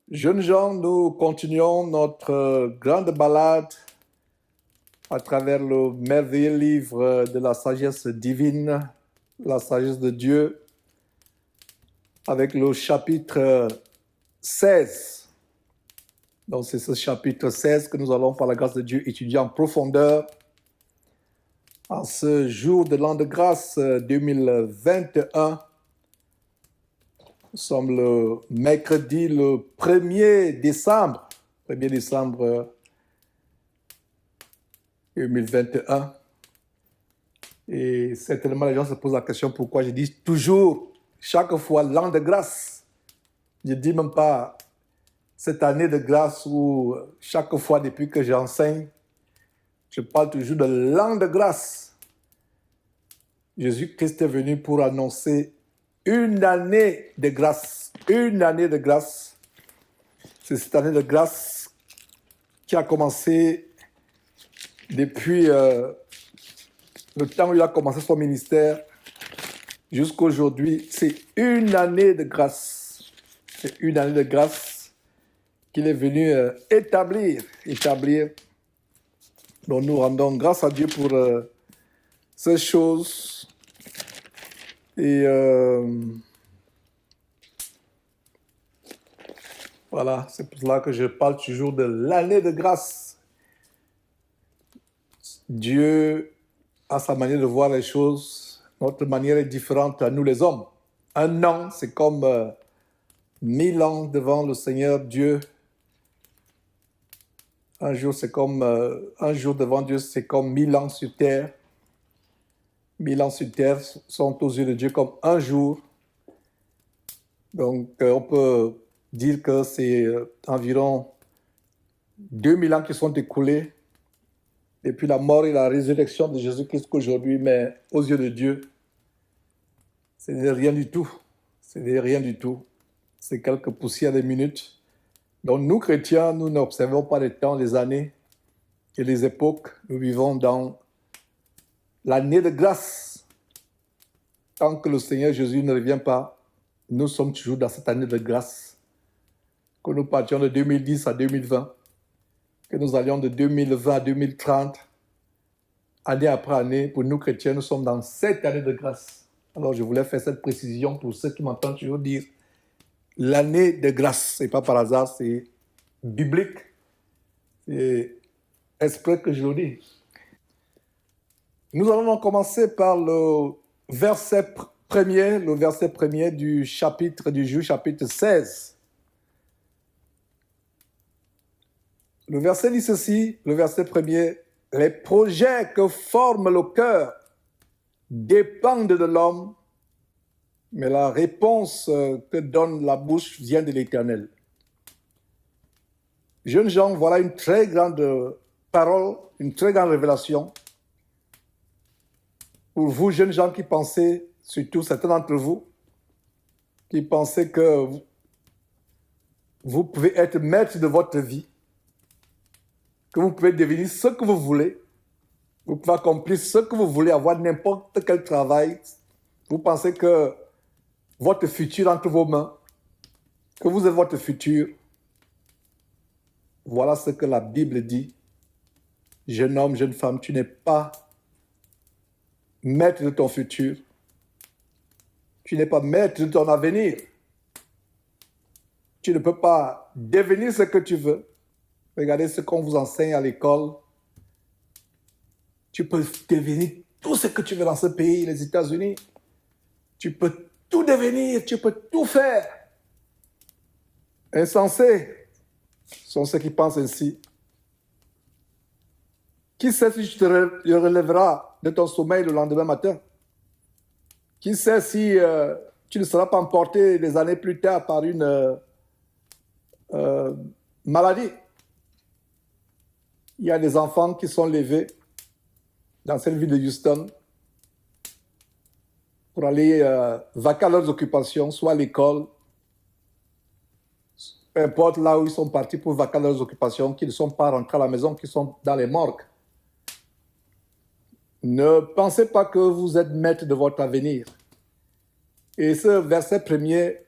Jeunes gens, nous continuons notre grande balade à travers le merveilleux livre de la sagesse divine, la sagesse de Dieu, avec le chapitre 16. Donc c'est ce chapitre 16 que nous allons, par la grâce de Dieu, étudier en profondeur en ce jour de l'an de grâce 2021. Nous sommes le mercredi, le 1er décembre 2021. Et certainement, les gens se posent la question pourquoi je dis toujours, chaque fois, l'an de grâce. Je ne dis même pas cette année de grâce où chaque fois depuis que j'enseigne, je parle toujours de l'an de grâce. Jésus-Christ est venu pour annoncer une année de grâce. Une année de grâce. C'est cette année de grâce qui a commencé depuis le temps où il a commencé son ministère jusqu'à aujourd'hui. C'est une année de grâce. C'est une année de grâce qu'il est venu établir. Donc nous rendons grâce à Dieu pour ces choses. Et voilà, c'est pour cela que je parle toujours de l'année de grâce. Dieu a sa manière de voir les choses. Notre manière est différente à nous les hommes. Un an, c'est comme 1000 ans devant le Seigneur Dieu. Un jour, c'est comme un jour devant Dieu, c'est comme 1000 ans sur terre. 1000 ans sur terre sont aux yeux de Dieu comme un jour. Donc, on peut dire que c'est environ 2000 ans qui sont écoulés depuis la mort et la résurrection de Jésus-Christ qu'aujourd'hui, mais aux yeux de Dieu, ce n'est rien du tout. Ce n'est rien du tout. C'est quelques poussières de minutes. Donc, nous, chrétiens, nous n'observons pas les temps, les années et les époques. Nous vivons dans l'année de grâce. Tant que le Seigneur Jésus ne revient pas, nous sommes toujours dans cette année de grâce. Que nous partions de 2010 à 2020, que nous allions de 2020 à 2030, année après année, pour nous chrétiens, nous sommes dans cette année de grâce. Alors je voulais faire cette précision pour ceux qui m'entendent toujours dire l'année de grâce. Ce n'est pas par hasard, c'est biblique. C'est exprès que je le dis. Nous allons commencer par le verset premier du chapitre du jour, chapitre 16. Le verset dit ceci, le verset premier, « Les projets que forme le cœur dépendent de l'homme, mais la réponse que donne la bouche vient de l'Éternel. » Jeunes gens, voilà une très grande parole, une très grande révélation. Pour vous, jeunes gens qui pensez, surtout certains d'entre vous, qui pensez que vous pouvez être maître de votre vie, que vous pouvez devenir ce que vous voulez, vous pouvez accomplir ce que vous voulez, avoir n'importe quel travail. Vous pensez que votre futur est entre vos mains, que vous êtes votre futur. Voilà ce que la Bible dit. Jeune homme, jeune femme, tu n'es pas maître de ton futur. Tu n'es pas maître de ton avenir. Tu ne peux pas devenir ce que tu veux. Regardez ce qu'on vous enseigne à l'école. Tu peux devenir tout ce que tu veux dans ce pays, les États-Unis. Tu peux tout devenir, tu peux tout faire. Insensés sont ceux qui pensent ainsi. Qui sait si tu te relèveras de ton sommeil le lendemain matin? Qui sait si tu ne seras pas emporté des années plus tard par une maladie? Il y a des enfants qui sont levés dans cette ville de Houston pour aller vaquer à leurs occupations, soit à l'école, peu importe là où ils sont partis pour vaquer à leurs occupations, qu'ils ne sont pas rentrés à la maison, qu'ils sont dans les morgues. Ne pensez pas que vous êtes maître de votre avenir. Et ce verset premier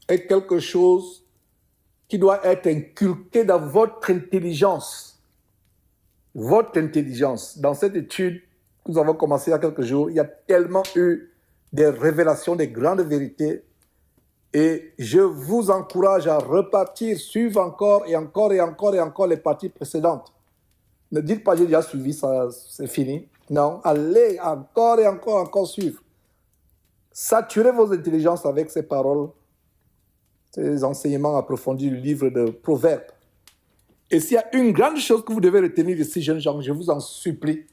est quelque chose qui doit être inculqué dans votre intelligence. Votre intelligence. Dans cette étude que nous avons commencé il y a quelques jours, il y a tellement eu des révélations, des grandes vérités. Et je vous encourage à repartir, suivre encore et encore et encore et encore les parties précédentes. Ne dites pas j'ai déjà suivi, ça c'est fini. Non, allez encore et encore suivre. Saturez vos intelligences avec ces paroles, ces enseignements approfondis du livre de Proverbes. Et s'il y a une grande chose que vous devez retenir ici, jeunes gens, je vous en supplie,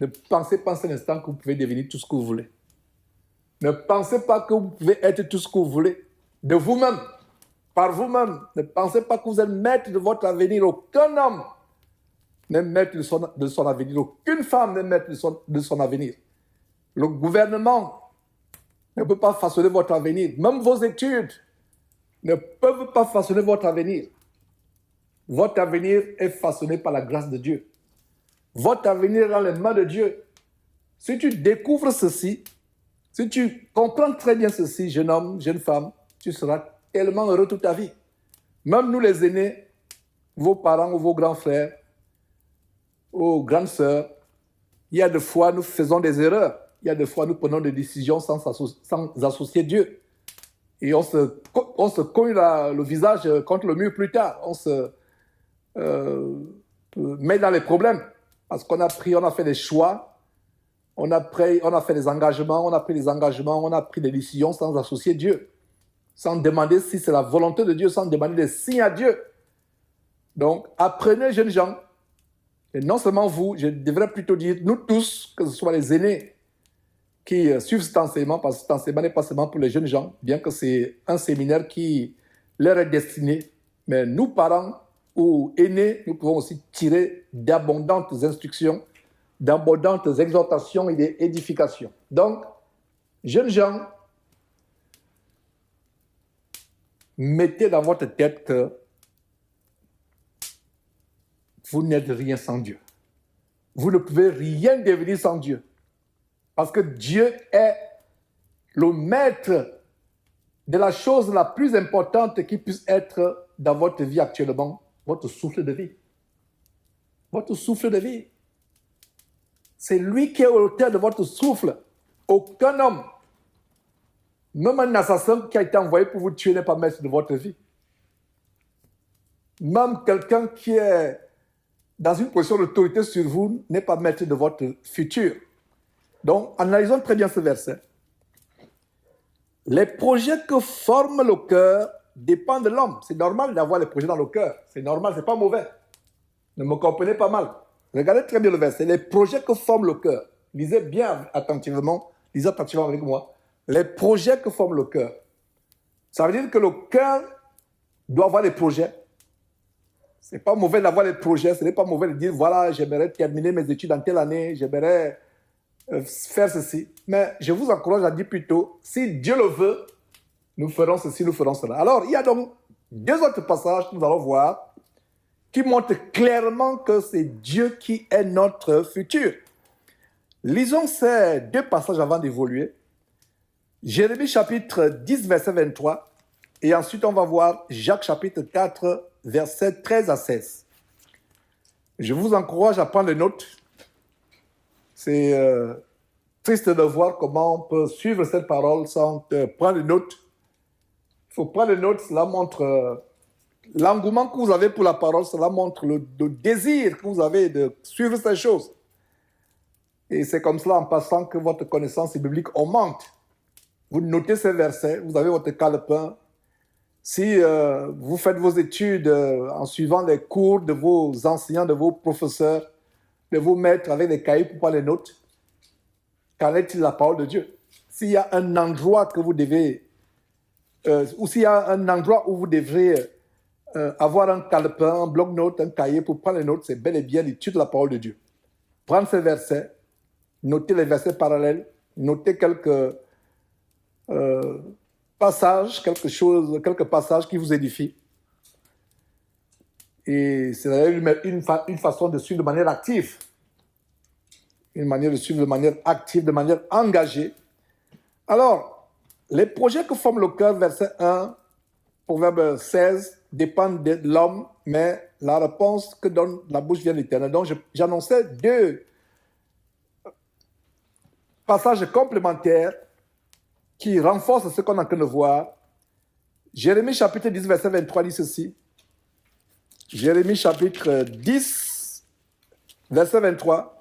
ne pensez pas un instant que vous pouvez devenir tout ce que vous voulez. Ne pensez pas que vous pouvez être tout ce que vous voulez de vous-même, par vous-même. Ne pensez pas que vous êtes maître de votre avenir. Aucun homme n'est maître de son avenir. Aucune femme n'est maître de son avenir. Le gouvernement ne peut pas façonner votre avenir. Même vos études ne peuvent pas façonner votre avenir. Votre avenir est façonné par la grâce de Dieu. Votre avenir est dans les mains de Dieu. Si tu découvres ceci, si tu comprends très bien ceci, jeune homme, jeune femme, tu seras tellement heureux toute ta vie. Même nous les aînés, vos parents ou vos grands frères, vos grandes sœurs, il y a des fois nous faisons des erreurs. Il y a des fois nous prenons des décisions sans associer Dieu. Et on se cogne le visage contre le mur plus tard. On se met dans les problèmes. Parce qu'on a fait des choix. On a fait des engagements, on a pris des décisions sans associer Dieu, sans demander si c'est la volonté de Dieu, sans demander des signes à Dieu. Donc, apprenez, jeunes gens, et non seulement vous, je devrais plutôt dire nous tous, que ce soit les aînés qui suivent cet enseignement, parce que cet enseignement n'est pas seulement pour les jeunes gens, bien que c'est un séminaire qui leur est destiné, mais nous, parents ou aînés, nous pouvons aussi tirer d'abondantes instructions, d'abondantes exhortations et d'édifications. Donc, jeunes gens, mettez dans votre tête que vous n'êtes rien sans Dieu. Vous ne pouvez rien devenir sans Dieu. Parce que Dieu est le maître de la chose la plus importante qui puisse être dans votre vie actuellement, votre souffle de vie. Votre souffle de vie. C'est lui qui est l'auteur de votre souffle. Aucun homme, même un assassin qui a été envoyé pour vous tuer, n'est pas maître de votre vie. Même quelqu'un qui est dans une position d'autorité sur vous n'est pas maître de votre futur. Donc, analysons très bien ce verset. Les projets que forme le cœur dépendent de l'homme. C'est normal d'avoir les projets dans le cœur. C'est normal, c'est pas mauvais. Ne me comprenez pas mal. Regardez très bien le verset. Les projets que forme le cœur. Lisez bien attentivement. Lisez attentivement avec moi. Les projets que forme le cœur. Ça veut dire que le cœur doit avoir des projets. Ce n'est pas mauvais d'avoir des projets. Ce n'est pas mauvais de dire, voilà, j'aimerais terminer mes études en telle année. J'aimerais faire ceci. Mais je vous encourage à dire plutôt, si Dieu le veut, nous ferons ceci, nous ferons cela. Alors, il y a donc deux autres passages que nous allons voir qui montrent clairement que c'est Dieu qui est notre futur. Lisons ces deux passages avant d'évoluer. Jérémie chapitre 10, verset 23. Et ensuite, on va voir Jacques chapitre 4, verset 13 à 16. Je vous encourage à prendre des notes. C'est triste de voir comment on peut suivre cette parole sans prendre des notes. Il faut prendre des notes, cela montre l'engouement que vous avez pour la parole, cela montre le désir que vous avez de suivre ces choses. Et c'est comme cela, en passant, que votre connaissance biblique augmente. Vous notez ces versets, vous avez votre calepin. Si vous faites vos études en suivant les cours de vos enseignants, de vos professeurs, de vos maîtres avec des cahiers pour prendre les notes, qu'en est-il de la parole de Dieu? S'il y a un endroit que vous devez, ou s'il y a un endroit où vous devrez avoir un calepin, un bloc-notes, un cahier pour prendre les notes, c'est bel et bien l'étude de la parole de Dieu. Prendre ces versets, noter les versets parallèles, noter quelques passages, quelques passages qui vous édifient. Et c'est une façon de suivre de manière active. Une manière de suivre de manière active, de manière engagée. Alors, les projets que forme le cœur, verset 1, Proverbe 16, dépendent de l'homme, mais la réponse que donne la bouche vient de l'Éternel. Donc, j'annonçais 2 passages complémentaires qui renforcent ce qu'on est en train de voir. Jérémie chapitre 10, verset 23 dit ceci. Jérémie chapitre 10, verset 23.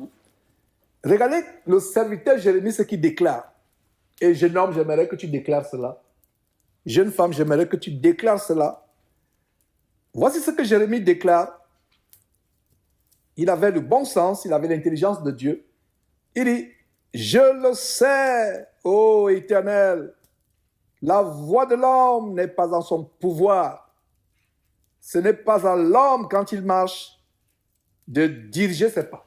Regardez le serviteur Jérémie ce qu'il déclare. Et jeune homme, j'aimerais que tu déclares cela. Jeune femme, j'aimerais que tu déclares cela. Voici ce que Jérémie déclare. Il avait le bon sens, il avait l'intelligence de Dieu. Il dit, je le sais, ô Éternel, la voix de l'homme n'est pas en son pouvoir. Ce n'est pas à l'homme quand il marche de diriger ses pas.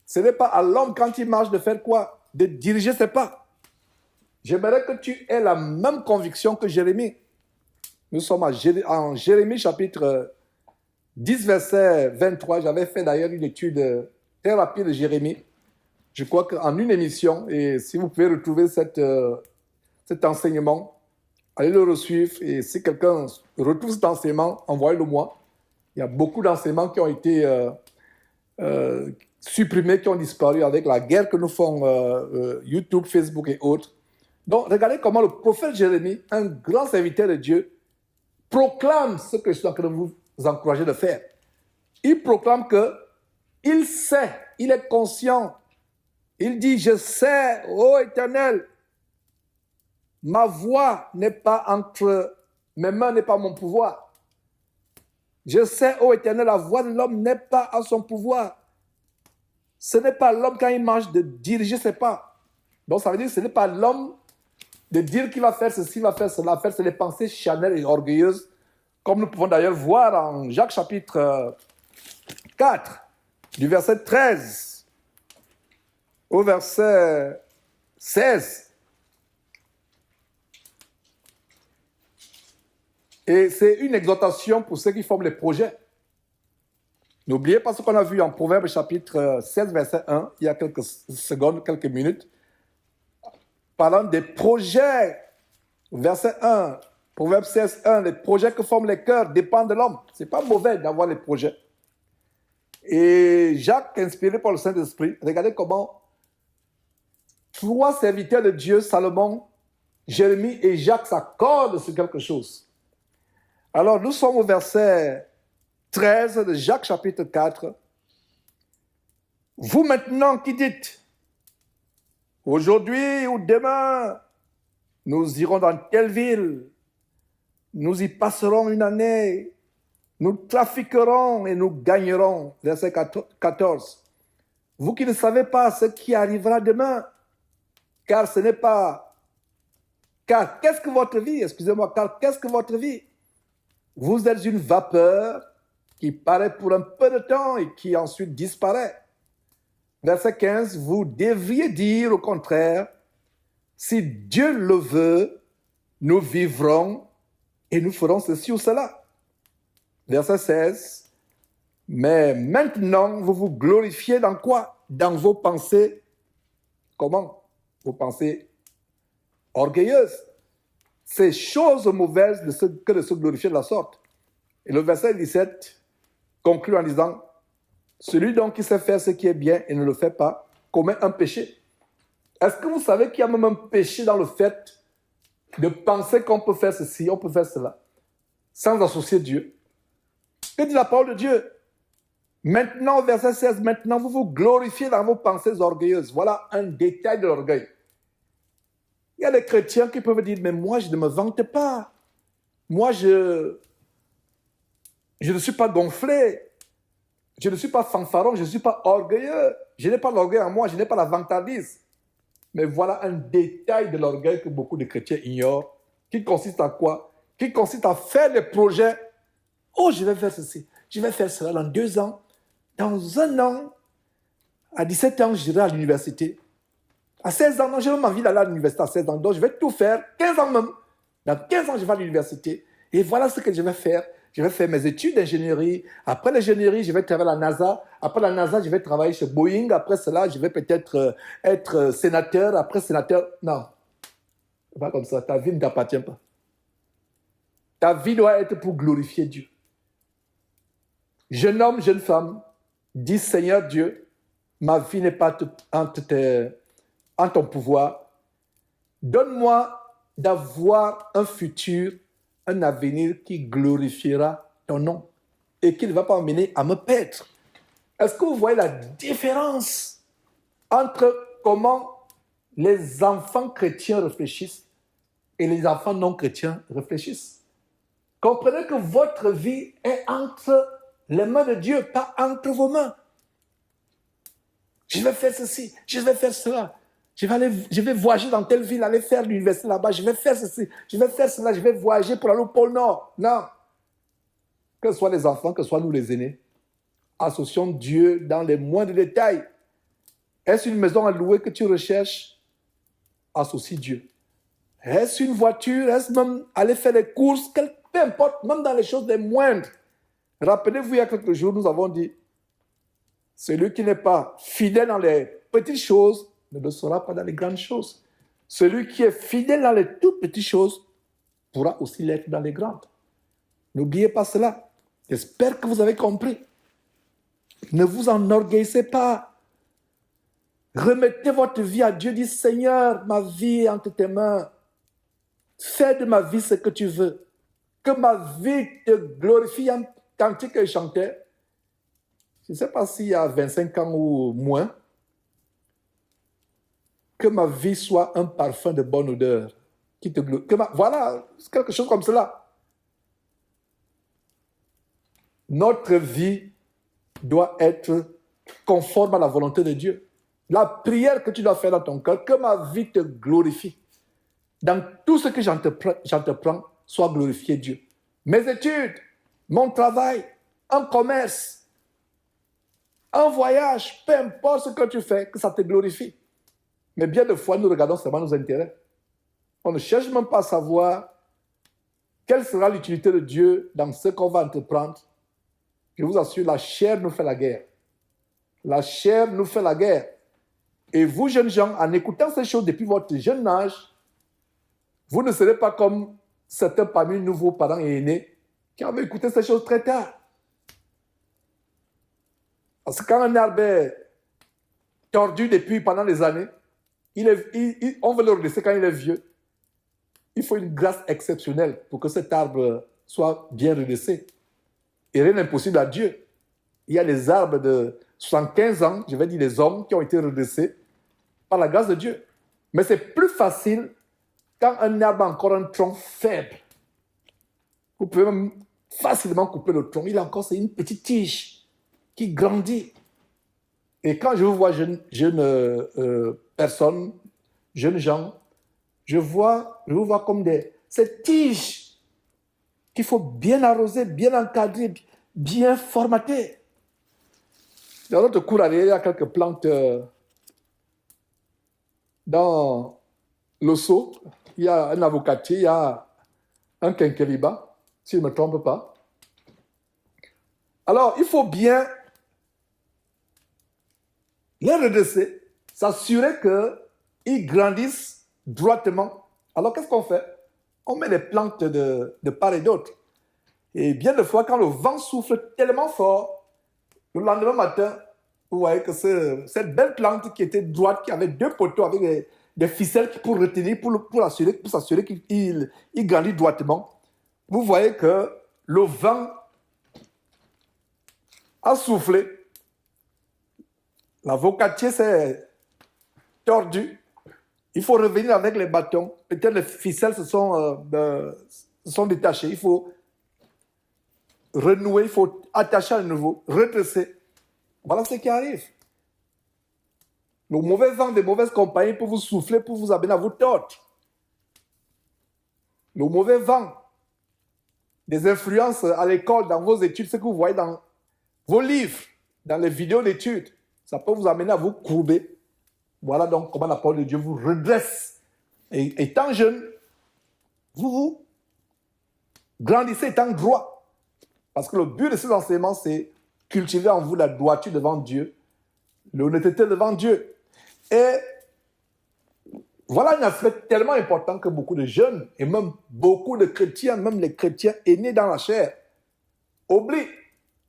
Ce n'est pas à l'homme quand il marche de faire quoi? De diriger ses pas. J'aimerais que tu aies la même conviction que Jérémie. Nous sommes en Jérémie chapitre 10, verset 23. J'avais fait d'ailleurs une étude très rapide de Jérémie. Je crois qu'en une émission, et si vous pouvez retrouver cet enseignement, allez le resuivre. Et si quelqu'un retrouve cet enseignement, envoyez-le moi. Il y a beaucoup d'enseignements qui ont été supprimés, qui ont disparu avec la guerre que nous font YouTube, Facebook et autres. Donc, regardez comment le prophète Jérémie, un grand serviteur de Dieu, proclame ce que je suis en train de vous encourager de faire. Il proclame qu'il sait, il est conscient. Il dit, je sais, ô Éternel, ma voix n'est pas entre mes mains, n'est pas mon pouvoir. Je sais, ô Éternel, la voix de l'homme n'est pas à son pouvoir. Ce n'est pas l'homme quand il marche de diriger ses pas. Donc ça veut dire que ce n'est pas l'homme de dire qu'il va faire ceci, il va faire cela, faire ses pensées charnelles et orgueilleuses, comme nous pouvons d'ailleurs voir en Jacques chapitre 4, du verset 13 au verset 16. Et c'est une exhortation pour ceux qui forment les projets. N'oubliez pas ce qu'on a vu en Proverbe chapitre 16, verset 1, il y a quelques secondes, quelques minutes, parlant des projets. Verset 1, Proverbe 16, 1, les projets que forment les cœurs dépendent de l'homme. Ce n'est pas mauvais d'avoir les projets. Et Jacques, inspiré par le Saint-Esprit, regardez comment 3 serviteurs de Dieu, Salomon, Jérémie et Jacques, s'accordent sur quelque chose. Alors, nous sommes au verset 13 de Jacques chapitre 4. Vous maintenant qui dites, aujourd'hui ou demain, nous irons dans telle ville, nous y passerons une année, nous trafiquerons et nous gagnerons. Verset 14. Vous qui ne savez pas ce qui arrivera demain, car ce n'est pas... Car qu'est-ce que votre vie? Excusez-moi, car qu'est-ce que votre vie? Vous êtes une vapeur qui paraît pour un peu de temps et qui ensuite disparaît. Verset 15, vous devriez dire au contraire, si Dieu le veut, nous vivrons et nous ferons ceci ou cela. Verset 16, mais maintenant, vous vous glorifiez dans quoi? Dans vos pensées. Comment? Vos pensées orgueilleuses. Ces choses mauvaises que de se glorifier de la sorte. Et le verset 17 conclut en disant, celui donc qui sait faire ce qui est bien et ne le fait pas, commet un péché. Est-ce que vous savez qu'il y a même un péché dans le fait de penser qu'on peut faire ceci, on peut faire cela, sans associer Dieu? Que dit la parole de Dieu? Maintenant, verset 16, maintenant vous vous glorifiez dans vos pensées orgueilleuses. Voilà un détail de l'orgueil. Il y a des chrétiens qui peuvent dire, mais moi je ne me vante pas. Moi je ne suis pas gonflé. Je ne suis pas fanfaron, je ne suis pas orgueilleux. Je n'ai pas l'orgueil en moi, je n'ai pas la vantardise. Mais voilà un détail de l'orgueil que beaucoup de chrétiens ignorent, qui consiste à quoi? Qui consiste à faire des projets. Oh, je vais faire ceci, je vais faire cela dans 2 ans. Dans 1 an, à 17 ans, j'irai à l'université. À 16 ans, non, j'ai même envie d'aller à l'université à 16 ans. Donc, je vais tout faire, 15 ans même. Dans 15 ans, je vais à l'université. Et voilà ce que je vais faire. Je vais faire mes études d'ingénierie. Après l'ingénierie, je vais travailler à la NASA. Après la NASA, je vais travailler chez Boeing. Après cela, je vais peut-être être sénateur. Après sénateur, non. C'est pas comme ça. Ta vie ne t'appartient pas. Ta vie doit être pour glorifier Dieu. Jeune homme, jeune femme, dis Seigneur Dieu, ma vie n'est pas en ton pouvoir. Donne-moi d'avoir un futur, un avenir qui glorifiera ton nom et qui ne va pas m'amener à me perdre. Est-ce que vous voyez la différence entre comment les enfants chrétiens réfléchissent et les enfants non chrétiens réfléchissent? Comprenez que votre vie est entre les mains de Dieu, pas entre vos mains. Je vais faire ceci, je vais faire cela. Je vais voyager dans telle ville, aller faire l'université là-bas. Je vais faire ceci, je vais faire cela, je vais voyager pour aller au pôle Nord. Non. Que ce soit les enfants, que ce soit nous les aînés, associons Dieu dans les moindres détails. Est-ce une maison à louer que tu recherches? Associe Dieu. Est-ce une voiture? Est-ce même aller faire des courses? Peu importe, même dans les choses les moindres. Rappelez-vous, il y a quelques jours, nous avons dit, celui qui n'est pas fidèle dans les petites choses ne le sera pas dans les grandes choses. Celui qui est fidèle dans les toutes petites choses pourra aussi l'être dans les grandes. N'oubliez pas cela. J'espère que vous avez compris. Ne vous enorgueillissez pas. Remettez votre vie à Dieu. Dites, Seigneur, ma vie est entre tes mains. Fais de ma vie ce que tu veux. Que ma vie te glorifie. Un cantique que je chantais, je ne sais pas s'il y a 25 ans ou moins, que ma vie soit un parfum de bonne odeur. Voilà, c'est quelque chose comme cela. Notre vie doit être conforme à la volonté de Dieu. La prière que tu dois faire dans ton cœur, que ma vie te glorifie. Dans tout ce que j'entreprends, soit glorifié Dieu. Mes études, mon travail, un commerce, un voyage, peu importe ce que tu fais, que ça te glorifie. Mais bien de fois, nous regardons seulement nos intérêts. On ne cherche même pas à savoir quelle sera l'utilité de Dieu dans ce qu'on va entreprendre. Je vous assure, la chair nous fait la guerre. La chair nous fait la guerre. Et vous, jeunes gens, en écoutant ces choses depuis votre jeune âge, vous ne serez pas comme certains parmi nous, vos parents et aînés, qui avaient écouté ces choses très tard. Parce que quand un arbre est tordu depuis pendant des années, on veut le redresser quand il est vieux. Il faut une grâce exceptionnelle pour que cet arbre soit bien redressé. Et rien n'est impossible à Dieu. Il y a des arbres de 75 ans, je vais dire des hommes, qui ont été redressés par la grâce de Dieu. Mais c'est plus facile quand un arbre a encore un tronc faible. Vous pouvez même facilement couper le tronc. Il a encore, c'est une petite tige qui grandit. Et quand je vous vois jeunes personnes, jeunes gens, je vous vois comme ces tiges qu'il faut bien arroser, bien encadrer, bien formater. Dans notre cour arrière, il y a quelques plantes dans le seau. Il y a un avocatier, il y a un quinqueliba, si je ne me trompe pas. Alors, il faut bien les redresser, s'assurer qu'ils grandissent droitement. Alors, qu'est-ce qu'on fait? On met des plantes de part et d'autre. Et bien de fois, quand le vent souffle tellement fort, le lendemain matin, vous voyez que cette belle plante qui était droite, qui avait deux poteaux avec des ficelles pour retenir, pour s'assurer qu'il grandit droitement, vous voyez que le vent a soufflé, l'avocatier s'est tordu, il faut revenir avec les bâtons, peut-être les ficelles se sont détachées, il faut renouer, il faut attacher à nouveau, redresser. Voilà ce qui arrive. Le mauvais vent des mauvaises compagnies peut vous souffler, pour vous amener à vous tordre. Le mauvais vent des influences à l'école, dans vos études, ce que vous voyez dans vos livres, dans les vidéos d'études, ça peut vous amener à vous courber. Voilà donc comment la parole de Dieu vous redresse. Et étant jeune, vous grandissez étant droit. Parce que le but de ces enseignements, c'est cultiver en vous la droiture devant Dieu, l'honnêteté devant Dieu. Et Voilà un aspect tellement important que beaucoup de jeunes, et même beaucoup de chrétiens, même les chrétiens aînés dans la chair, oublient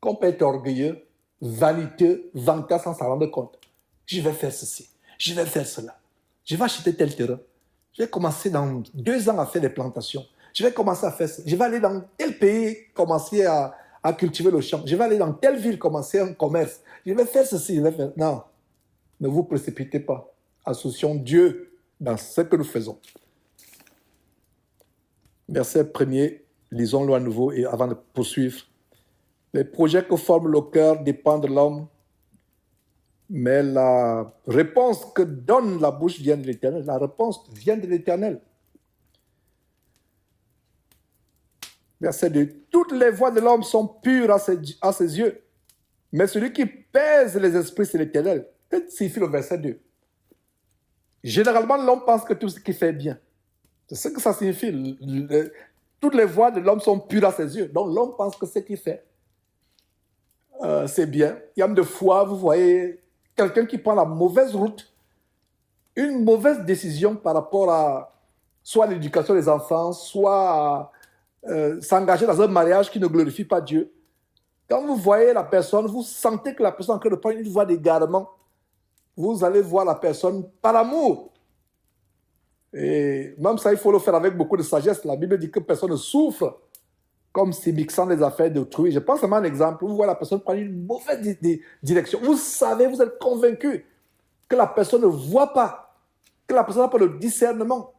qu'on peut être orgueilleux, vaniteux, vantard sans s'en rendre compte. Je vais faire ceci, je vais faire cela. Je vais acheter tel terrain. Je vais commencer dans 2 ans à faire des plantations. Je vais commencer à faire ça. Je vais aller dans tel pays, commencer à cultiver le champ. Je vais aller dans telle ville, commencer un commerce. Je vais faire ceci, je vais faire... Non, ne vous précipitez pas. Associons Dieu dans ce que nous faisons. Verset 1er, lisons-le à nouveau et avant de poursuivre. Les projets que forme le cœur dépendent de l'homme, mais la réponse que donne la bouche vient de l'Éternel. La réponse vient de l'Éternel. Verset 2. Toutes les voies de l'homme sont pures à ses yeux, mais celui qui pèse les esprits, c'est l'Éternel. Que signifie le verset 2? Généralement, l'homme pense que tout ce qu'il fait est bien. C'est ce que ça signifie. Toutes les voies de l'homme sont pures à ses yeux. Donc, l'homme pense que ce qu'il fait, c'est bien. Il y a même de fois, vous voyez, quelqu'un qui prend la mauvaise route, une mauvaise décision par rapport à soit l'éducation des enfants, soit s'engager dans un mariage qui ne glorifie pas Dieu. Quand vous voyez la personne, vous sentez que la personne est en train de prendre une voie d'égarement. Vous allez voir la personne par amour. Et même ça, il faut le faire avec beaucoup de sagesse. La Bible dit que personne ne souffre comme s'y mixant les affaires d'autrui. Je pense à un exemple. Vous voyez la personne prendre une mauvaise direction. Vous savez, vous êtes convaincu que la personne ne voit pas, que la personne n'a pas le discernement.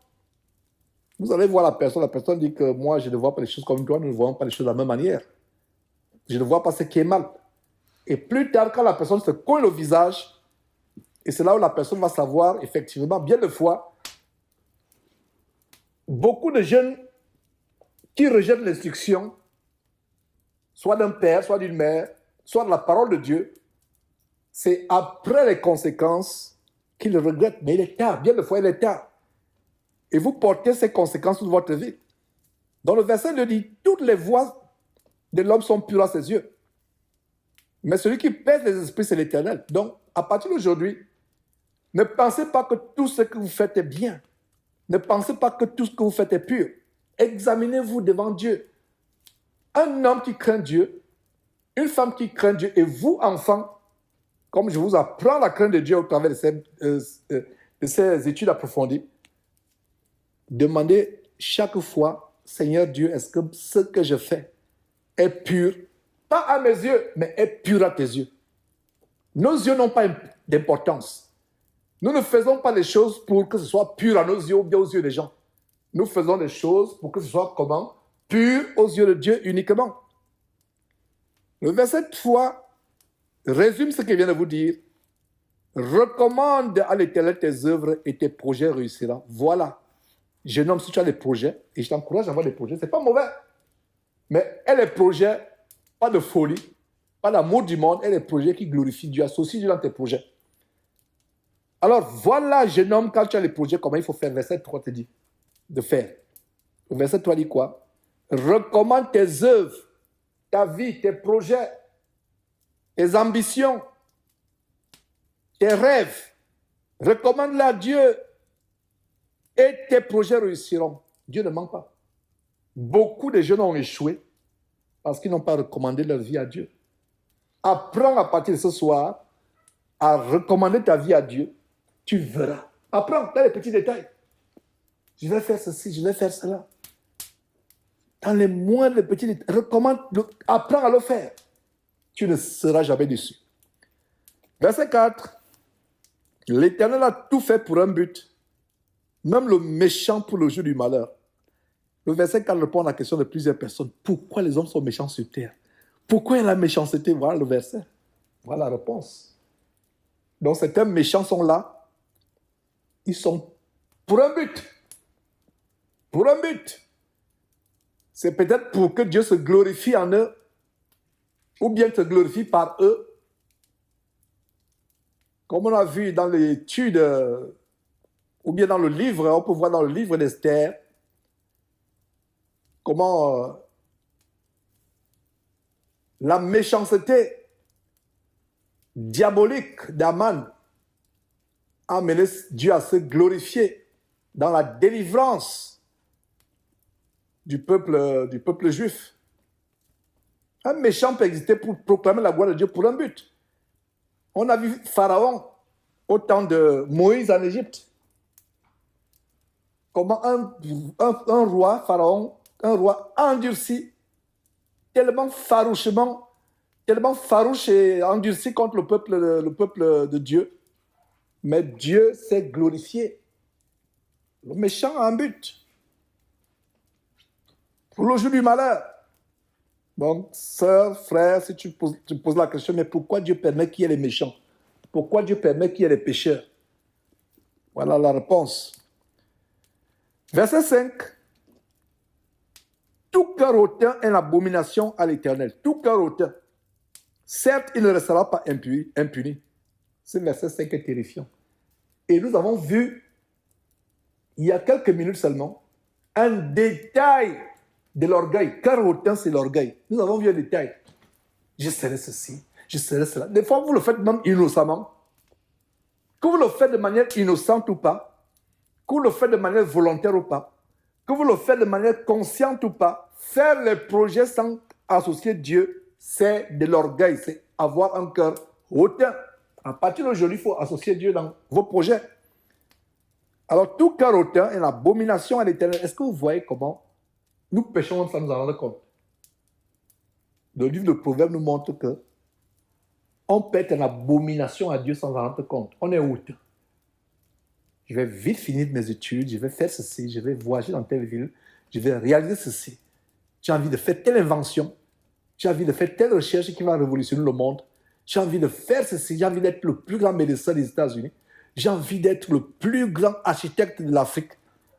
Vous allez voir la personne dit que moi, je ne vois pas les choses comme toi, nous ne voyons pas les choses de la même manière. Je ne vois pas ce qui est mal. Et plus tard, quand la personne se colle au visage, et c'est là où la personne va savoir, effectivement, bien de fois, beaucoup de jeunes qui rejettent l'instruction, soit d'un père, soit d'une mère, soit de la parole de Dieu, c'est après les conséquences qu'ils regrettent. Mais il est tard, bien de fois, il est tard. Et vous portez ces conséquences sur votre vie. Dans le verset, il dit, toutes les voies de l'homme sont pures à ses yeux. Mais celui qui pèse les esprits, c'est l'Éternel. Donc, à partir d'aujourd'hui, ne pensez pas que tout ce que vous faites est bien. Ne pensez pas que tout ce que vous faites est pur. Examinez-vous devant Dieu. Un homme qui craint Dieu, une femme qui craint Dieu, et vous, enfants, comme je vous apprends la crainte de Dieu au travers de ces études approfondies, demandez chaque fois, Seigneur Dieu, est-ce que ce que je fais est pur, pas à mes yeux, mais est pur à tes yeux. Nos yeux n'ont pas d'importance. Nous ne faisons pas les choses pour que ce soit pur à nos yeux ou bien aux yeux des gens. Nous faisons les choses pour que ce soit comment? Pur aux yeux de Dieu uniquement. Le verset 3 résume ce qu'il vient de vous dire. Recommande à l'Éternel tes œuvres et tes projets réussiront. Voilà. Jeune homme, si tu as des projets, et je t'encourage à avoir des projets, ce n'est pas mauvais. Mais aie les projets, pas de folie, pas d'amour du monde, aie les projets qui glorifient Dieu, associe Dieu dans tes projets. Alors voilà, jeune homme, quand tu as les projets, comment il faut faire? Verset 3 te dit de faire. Le verset 3 dit quoi? Recommande tes œuvres, ta vie, tes projets, tes ambitions, tes rêves. Recommande-les à Dieu et tes projets réussiront. Dieu ne ment pas. Beaucoup de jeunes ont échoué parce qu'ils n'ont pas recommandé leur vie à Dieu. Apprends à partir de ce soir à recommander ta vie à Dieu. Tu verras. Apprends dans les petits détails. Je vais faire ceci, je vais faire cela. Dans les moindres petits détails. Apprends à le faire. Tu ne seras jamais déçu. Verset 4. L'Éternel a tout fait pour un but. Même le méchant pour le jour du malheur. Le verset 4 répond à la question de plusieurs personnes. Pourquoi les hommes sont méchants sur terre? Pourquoi il y a la méchanceté? Voilà le verset. Voilà la réponse. Donc certains méchants sont là. Ils sont pour un but. Pour un but. C'est peut-être pour que Dieu se glorifie en eux. Ou bien se glorifie par eux. Comme on a vu dans l'étude, ou bien dans le livre, on peut voir dans le livre d'Esther, comment la méchanceté diabolique d'Aman a amené Dieu à se glorifier dans la délivrance du peuple juif. Un méchant peut exister pour proclamer la gloire de Dieu pour un but. On a vu Pharaon au temps de Moïse en Égypte. Comment un roi, Pharaon, un roi endurci, tellement farouche et endurci contre le peuple de Dieu. Mais Dieu s'est glorifié. Le méchant a un but. Pour le jour du malheur. Donc, sœur, frère, si tu poses la question, mais pourquoi Dieu permet qu'il y ait les méchants? Pourquoi Dieu permet qu'il y ait les pécheurs? Voilà la réponse. Verset 5. Tout cœur hautain est l'abomination à l'Éternel. Tout cœur hautain. Certes, il ne restera pas impuni. Ce verset 5 est terrifiant. Et nous avons vu, il y a quelques minutes seulement, un détail de l'orgueil. Cœur hautain, c'est l'orgueil. Nous avons vu un détail. Je serai ceci, je serai cela. Des fois, vous le faites même innocemment. Que vous le faites de manière innocente ou pas, que vous le faites de manière volontaire ou pas, que vous le faites de manière consciente ou pas, faire les projets sans associer Dieu, c'est de l'orgueil, c'est avoir un cœur hautain. À partir d'aujourd'hui, il faut associer Dieu dans vos projets. Alors, tout cœur hautain est une abomination à l'Éternel. Est-ce que vous voyez comment nous péchons sans nous en rendre compte? Le livre de Proverbes nous montre que on peut être une abomination à Dieu sans en rendre compte. On est hautain. Je vais vite finir mes études, je vais faire ceci, je vais voyager dans telle ville, je vais réaliser ceci. J'ai envie de faire telle invention, j'ai envie de faire telle recherche qui va révolutionner le monde, j'ai envie de faire ceci, j'ai envie d'être le plus grand médecin des États-Unis, j'ai envie d'être le plus grand architecte de l'Afrique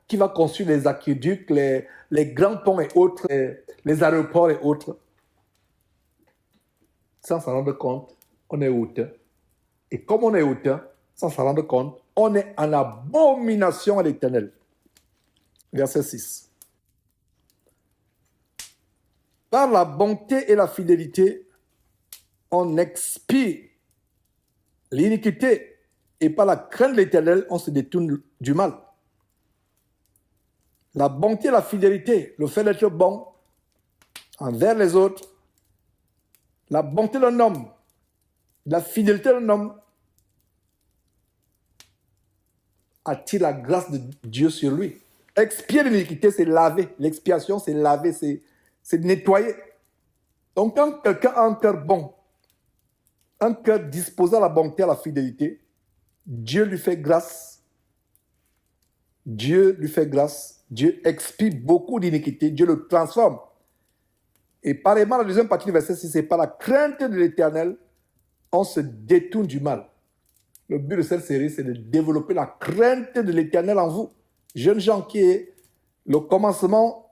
qui va construire les aqueducs, les grands ponts et autres, les aéroports et autres. Sans s'en rendre compte, on est hautain. Et comme on est hautain, sans s'en rendre compte, on est en abomination à l'Éternel. Verset 6. Par la bonté et la fidélité, on expie l'iniquité, et par la crainte de l'Éternel, on se détourne du mal. La bonté et la fidélité, le fait d'être bon envers les autres, la bonté d'un homme, la fidélité d'un homme attire la grâce de Dieu sur lui. Expier l'iniquité, c'est laver. L'expiation, c'est laver, c'est nettoyer. Donc, quand quelqu'un a un cœur bon, un cœur disposé à la bonté, à la fidélité, Dieu lui fait grâce. Dieu lui fait grâce. Dieu expie beaucoup d'iniquité. Dieu le transforme. Et pareillement, la deuxième partie du verset 6, c'est par la crainte de l'Éternel, on se détourne du mal. Le but de cette série, c'est de développer la crainte de l'Éternel en vous. Jeunes gens, qui est le commencement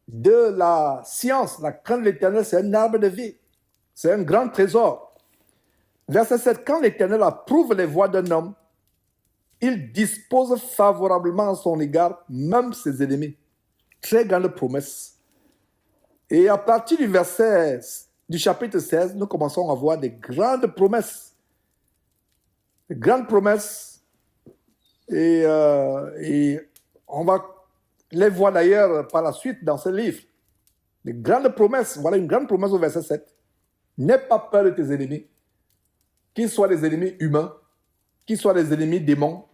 de la science. La crainte de l'Éternel, c'est un arbre de vie. C'est un grand trésor. Verset 7, quand l'Éternel approuve les voies d'un homme, il dispose favorablement à son égard, même ses ennemis. Très grande promesse. Et à partir du chapitre 16, nous commençons à voir des grandes promesses. Des grandes promesses. Et on va les voir d'ailleurs par la suite dans ce livre. Des grandes promesses. Voilà une grande promesse au verset 7. N'aie pas peur de tes ennemis, qu'ils soient des ennemis humains, qu'ils soient des ennemis démons,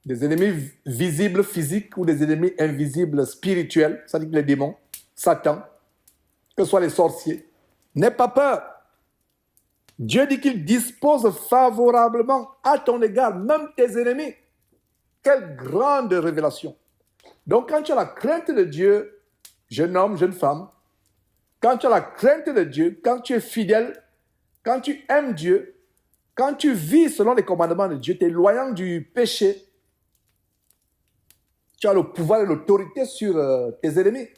des ennemis visibles physiques ou des ennemis invisibles spirituels, c'est-à-dire les démons, Satan, que ce soit les sorciers. N'aie pas peur. Dieu dit qu'il dispose favorablement à ton égard, même tes ennemis. Quelle grande révélation. Donc quand tu as la crainte de Dieu, jeune homme, jeune femme, quand tu as la crainte de Dieu, quand tu es fidèle, quand tu aimes Dieu, quand tu vis selon les commandements de Dieu, t'éloignant du péché, tu as le pouvoir et l'autorité sur tes ennemis.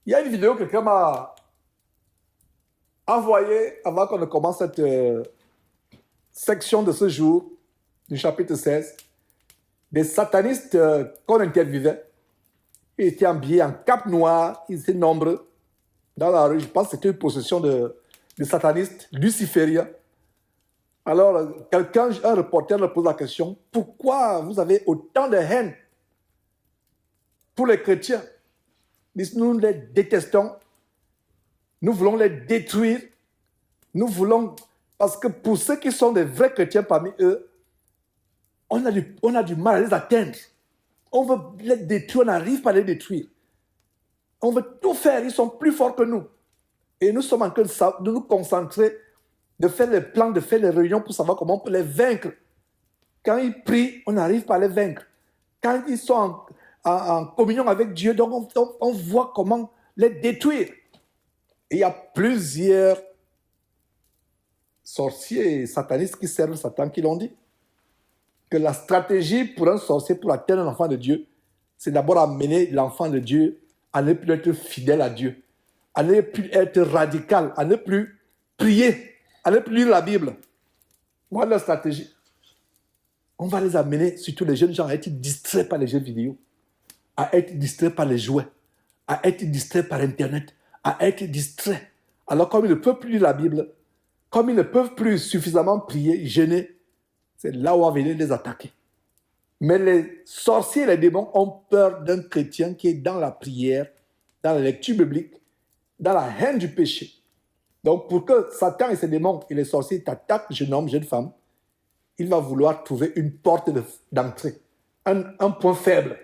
Il y a une vidéo que quelqu'un m'a envoyée avant qu'on ne commence cette section de ce jour, du chapitre 16, des satanistes qu'on interviewait. Ils étaient habillés en cape noire, ils étaient nombreux dans la rue. Je pense que c'était une possession de satanistes lucifériens. Alors, un reporter leur pose la question, pourquoi vous avez autant de haine pour les chrétiens? Ils disent, nous les détestons, nous voulons les détruire, nous voulons... Parce que pour ceux qui sont des vrais chrétiens parmi eux, on a du mal à les atteindre. On veut les détruire, on n'arrive pas à les détruire. On veut tout faire, ils sont plus forts que nous. Et nous sommes en train de nous concentrer, de faire les plans, de faire les réunions pour savoir comment on peut les vaincre. Quand ils prient, on n'arrive pas à les vaincre. Quand ils sont en communion avec Dieu, donc on voit comment les détruire. Et il y a plusieurs sorciers et satanistes qui servent Satan qui l'ont dit. Que la stratégie pour un sorcier, pour atteindre un enfant de Dieu, c'est d'abord amener l'enfant de Dieu à ne plus être fidèle à Dieu, à ne plus être radical, à ne plus prier, à ne plus lire la Bible. Voilà la stratégie. On va les amener, surtout les jeunes gens, à être distraits par les jeux vidéo, à être distraits par les jouets, à être distraits par Internet, à être distraits. Alors comme ils ne peuvent plus lire la Bible, comme ils ne peuvent plus suffisamment prier, jeûner, c'est là où on va venir les attaquer. Mais les sorciers et les démons ont peur d'un chrétien qui est dans la prière, dans la lecture biblique, dans la haine du péché. Donc pour que Satan et ses démons et les sorciers t'attaquent, jeune homme, jeune femme, il va vouloir trouver une porte d'entrée, un point faible.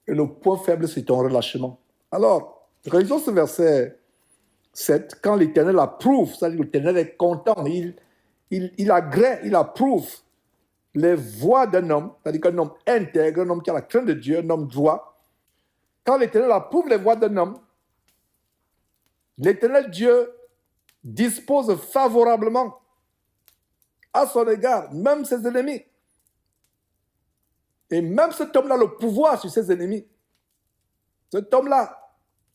Et le point faible, c'est ton relâchement. Alors, réalisons ce verset 7. Quand l'Éternel approuve, c'est-à-dire que l'Éternel est content, il agrée, il approuve les voies d'un homme, c'est-à-dire qu'un homme intègre, un homme qui a la crainte de Dieu, un homme droit. Quand l'Éternel approuve les voies d'un homme, l'Éternel Dieu dispose favorablement à son égard, même ses ennemis. Et même cet homme-là a le pouvoir sur ses ennemis. Cet homme-là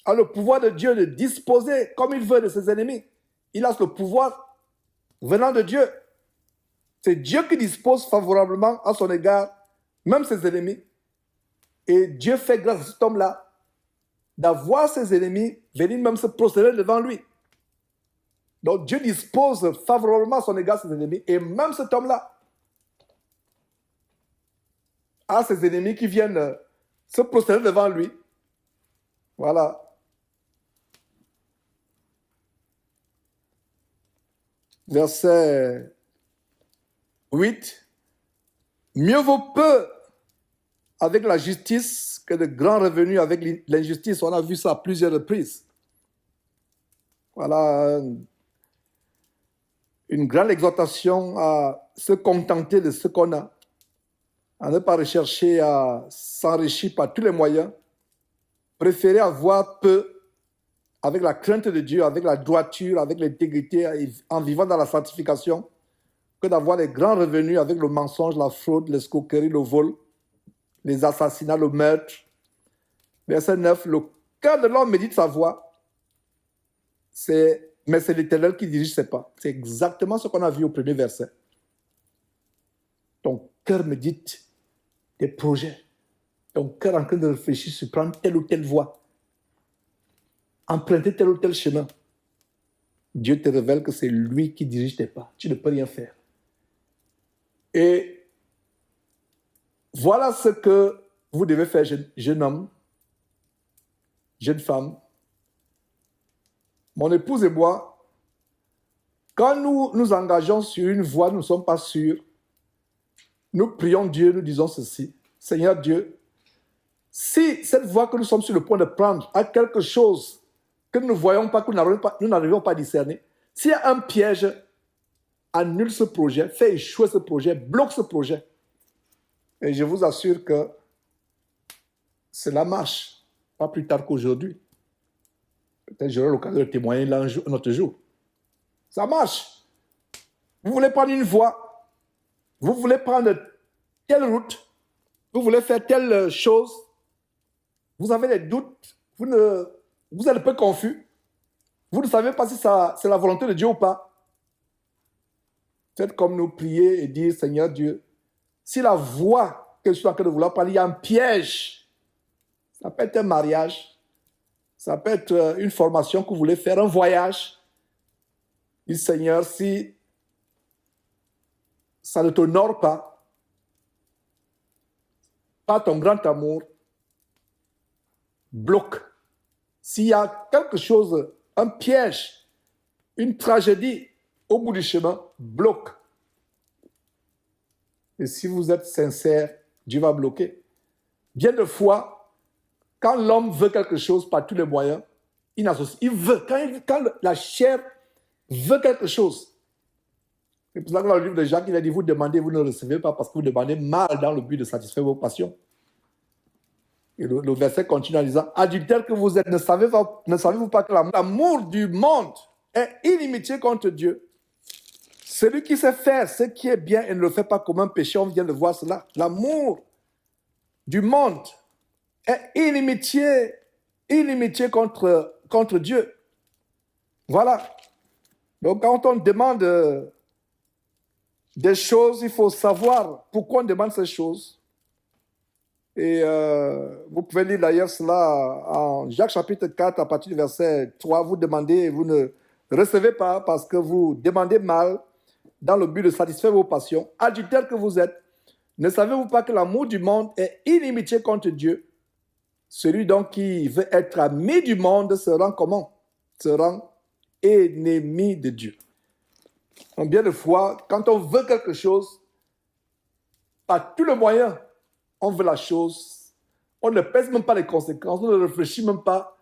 a le pouvoir de Dieu de disposer comme il veut de ses ennemis. Il a le pouvoir venant de Dieu. C'est Dieu qui dispose favorablement à son égard, même ses ennemis. Et Dieu fait grâce à cet homme-là d'avoir ses ennemis venir même se prosterner devant lui. Donc Dieu dispose favorablement à son égard ses ennemis. Et même cet homme-là a ses ennemis qui viennent se prosterner devant lui. Voilà. Verset 8. Mieux vaut peu avec la justice que de grands revenus avec l'injustice. On a vu ça à plusieurs reprises. Voilà une grande exhortation à se contenter de ce qu'on a, à ne pas rechercher à s'enrichir par tous les moyens, préférer avoir peu avec la crainte de Dieu, avec la droiture, avec l'intégrité, en vivant dans la sanctification, que d'avoir des grands revenus avec le mensonge, la fraude, l'escroquerie, le vol, les assassinats, le meurtre. Verset 9, le cœur de l'homme médite sa voie, mais c'est l'Éternel qui dirige ses pas. C'est exactement ce qu'on a vu au premier verset. Ton cœur médite des projets. Ton cœur est en train de réfléchir sur prendre telle ou telle voie, emprunter tel ou tel chemin. Dieu te révèle que c'est lui qui dirige tes pas. Tu ne peux rien faire. Et voilà ce que vous devez faire, jeune homme, jeune femme. Mon épouse et moi, quand nous nous engageons sur une voie, nous ne sommes pas sûrs. Nous prions Dieu, nous disons ceci. Seigneur Dieu, si cette voie que nous sommes sur le point de prendre a quelque chose que nous ne voyons pas, que nous n'arrivons pas à discerner, s'il y a un piège, annule ce projet, fais échouer ce projet, bloque ce projet. Et je vous assure que cela marche, pas plus tard qu'aujourd'hui. Peut-être j'aurai l'occasion de témoigner là un autre jour. Ça marche. Vous voulez prendre une voie, vous voulez prendre telle route, vous voulez faire telle chose, vous avez des doutes, vous êtes un peu confus, vous ne savez pas si c'est la volonté de Dieu ou pas. Faites comme nous prier et dire, Seigneur Dieu, si la voie que je suis en train de vouloir prendre, il y a un piège, ça peut être un mariage, ça peut être une formation que vous voulez faire, un voyage. Dis, Seigneur, si ça ne t'honore pas, pas ton grand amour, bloque. S'il y a quelque chose, un piège, une tragédie au bout du chemin, bloque. Et si vous êtes sincère, Dieu va bloquer. Bien de fois, quand l'homme veut quelque chose par tous les moyens, il veut. Quand la chair veut quelque chose, c'est pour ça que dans le livre de Jacques, il a dit, vous demandez, vous ne recevez pas parce que vous demandez mal dans le but de satisfaire vos passions. Et le verset continue en disant, adultère que vous êtes, ne savez-vous pas que l'amour du monde est inimitié contre Dieu? Celui qui sait faire ce qui est bien et ne le fait pas comme un péché, on vient de voir cela. L'amour du monde est inimitié contre Dieu. Voilà. Donc quand on demande des choses, il faut savoir pourquoi on demande ces choses. Et vous pouvez lire d'ailleurs cela en Jacques chapitre 4 à partir du verset 3. Vous demandez et vous ne recevez pas parce que vous demandez mal dans le but de satisfaire vos passions. Adultères que vous êtes, ne savez-vous pas que l'amour du monde est inimitié contre Dieu? Celui donc qui veut être ami du monde se rend comment? Se rend ennemi de Dieu. Donc bien de fois, quand on veut quelque chose, par tous les moyens, on veut la chose, on ne pèse même pas les conséquences, on ne réfléchit même pas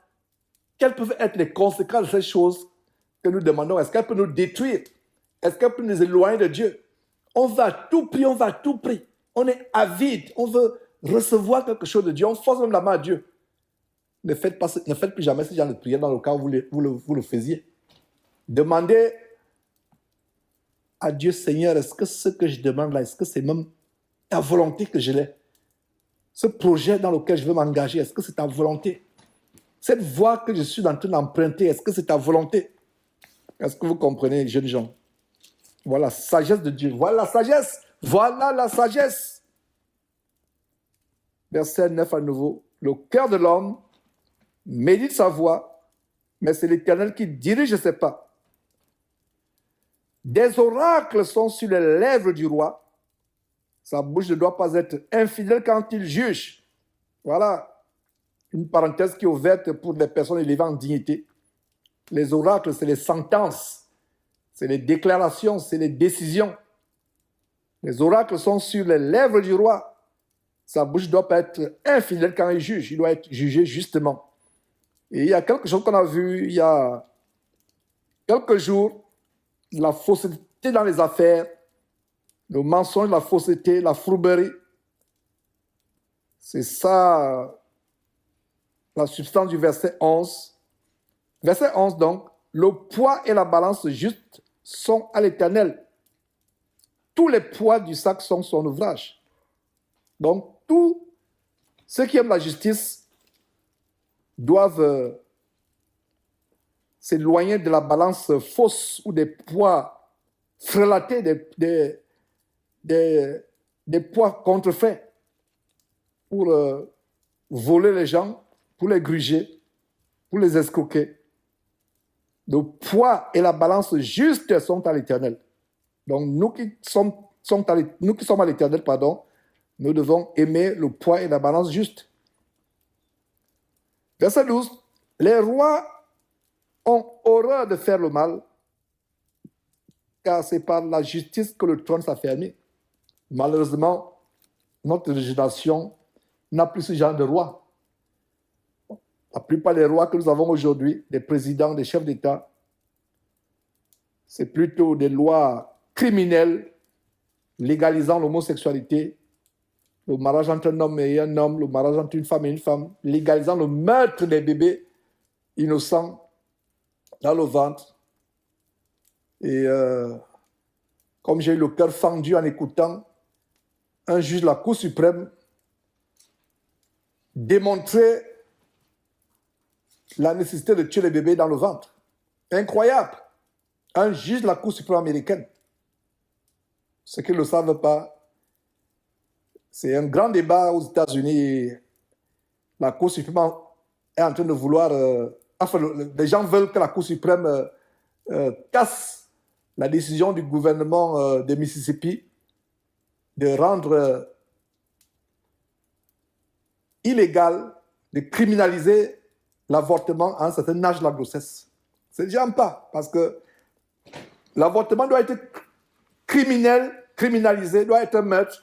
quelles peuvent être les conséquences de ces choses que nous demandons. Est-ce qu'elles peuvent nous détruire? Est-ce qu'elles peuvent nous éloigner de Dieu? On va à tout prix, on va à tout prix. On est avide, on veut recevoir quelque chose de Dieu, on force même la main à Dieu. Ne faites plus jamais ce genre de prière dans le cas où vous le faisiez. Demandez à Dieu, Seigneur, est-ce que ce que je demande là, est-ce que c'est même ta volonté que je l'ai? Ce projet dans lequel je veux m'engager, est-ce que c'est ta volonté? Cette voie que je suis en train d'emprunter, est-ce que c'est ta volonté? Est-ce que vous comprenez, jeunes gens? Voilà la sagesse de Dieu. Voilà la sagesse. Voilà la sagesse. Verset 9 à nouveau. Le cœur de l'homme médite sa voie, mais c'est l'Éternel qui dirige ses pas. Des oracles sont sur les lèvres du roi. Sa bouche ne doit pas être infidèle quand il juge. Voilà une parenthèse qui est ouverte pour les personnes élevées en dignité. Les oracles, c'est les sentences, c'est les déclarations, c'est les décisions. Les oracles sont sur les lèvres du roi. Sa bouche ne doit pas être infidèle quand il juge. Il doit être jugé justement. Et il y a quelque chose qu'on a vu il y a quelques jours, la fausseté dans les affaires, le mensonge, la fausseté, la fourberie. C'est ça la substance du verset 11. Verset 11 donc, le poids et la balance juste sont à l'Éternel. Tous les poids du sac sont son ouvrage. Donc, tous ceux qui aiment la justice doivent s'éloigner de la balance fausse ou des poids frélatés, des poids contrefaits pour voler les gens, pour les gruger, pour les escroquer. Le poids et la balance juste sont à l'Éternel. Donc, nous qui sommes à l'Éternel, nous devons aimer le poids et la balance juste. Verset 12. Les rois ont horreur de faire le mal, car c'est par la justice que le trône s'affermit. Malheureusement, notre génération n'a plus ce genre de roi. La plupart des rois que nous avons aujourd'hui, des présidents, des chefs d'État, c'est plutôt des lois criminelles légalisant l'homosexualité, le mariage entre un homme et un homme, le mariage entre une femme et une femme, légalisant le meurtre des bébés innocents dans le ventre. Et comme j'ai eu le cœur fendu en écoutant un juge de la Cour suprême démontrer la nécessité de tuer les bébés dans le ventre. Incroyable. Un juge de la Cour suprême américaine. Ceux qui ne le savent pas, c'est un grand débat aux États-Unis. La Cour suprême est en train de vouloir... les gens veulent que la Cour suprême casse la décision du gouvernement de Mississippi de rendre illégal, de criminaliser l'avortement à un certain âge de la grossesse. C'est déjà un pas, parce que l'avortement doit être criminalisé, doit être un meurtre,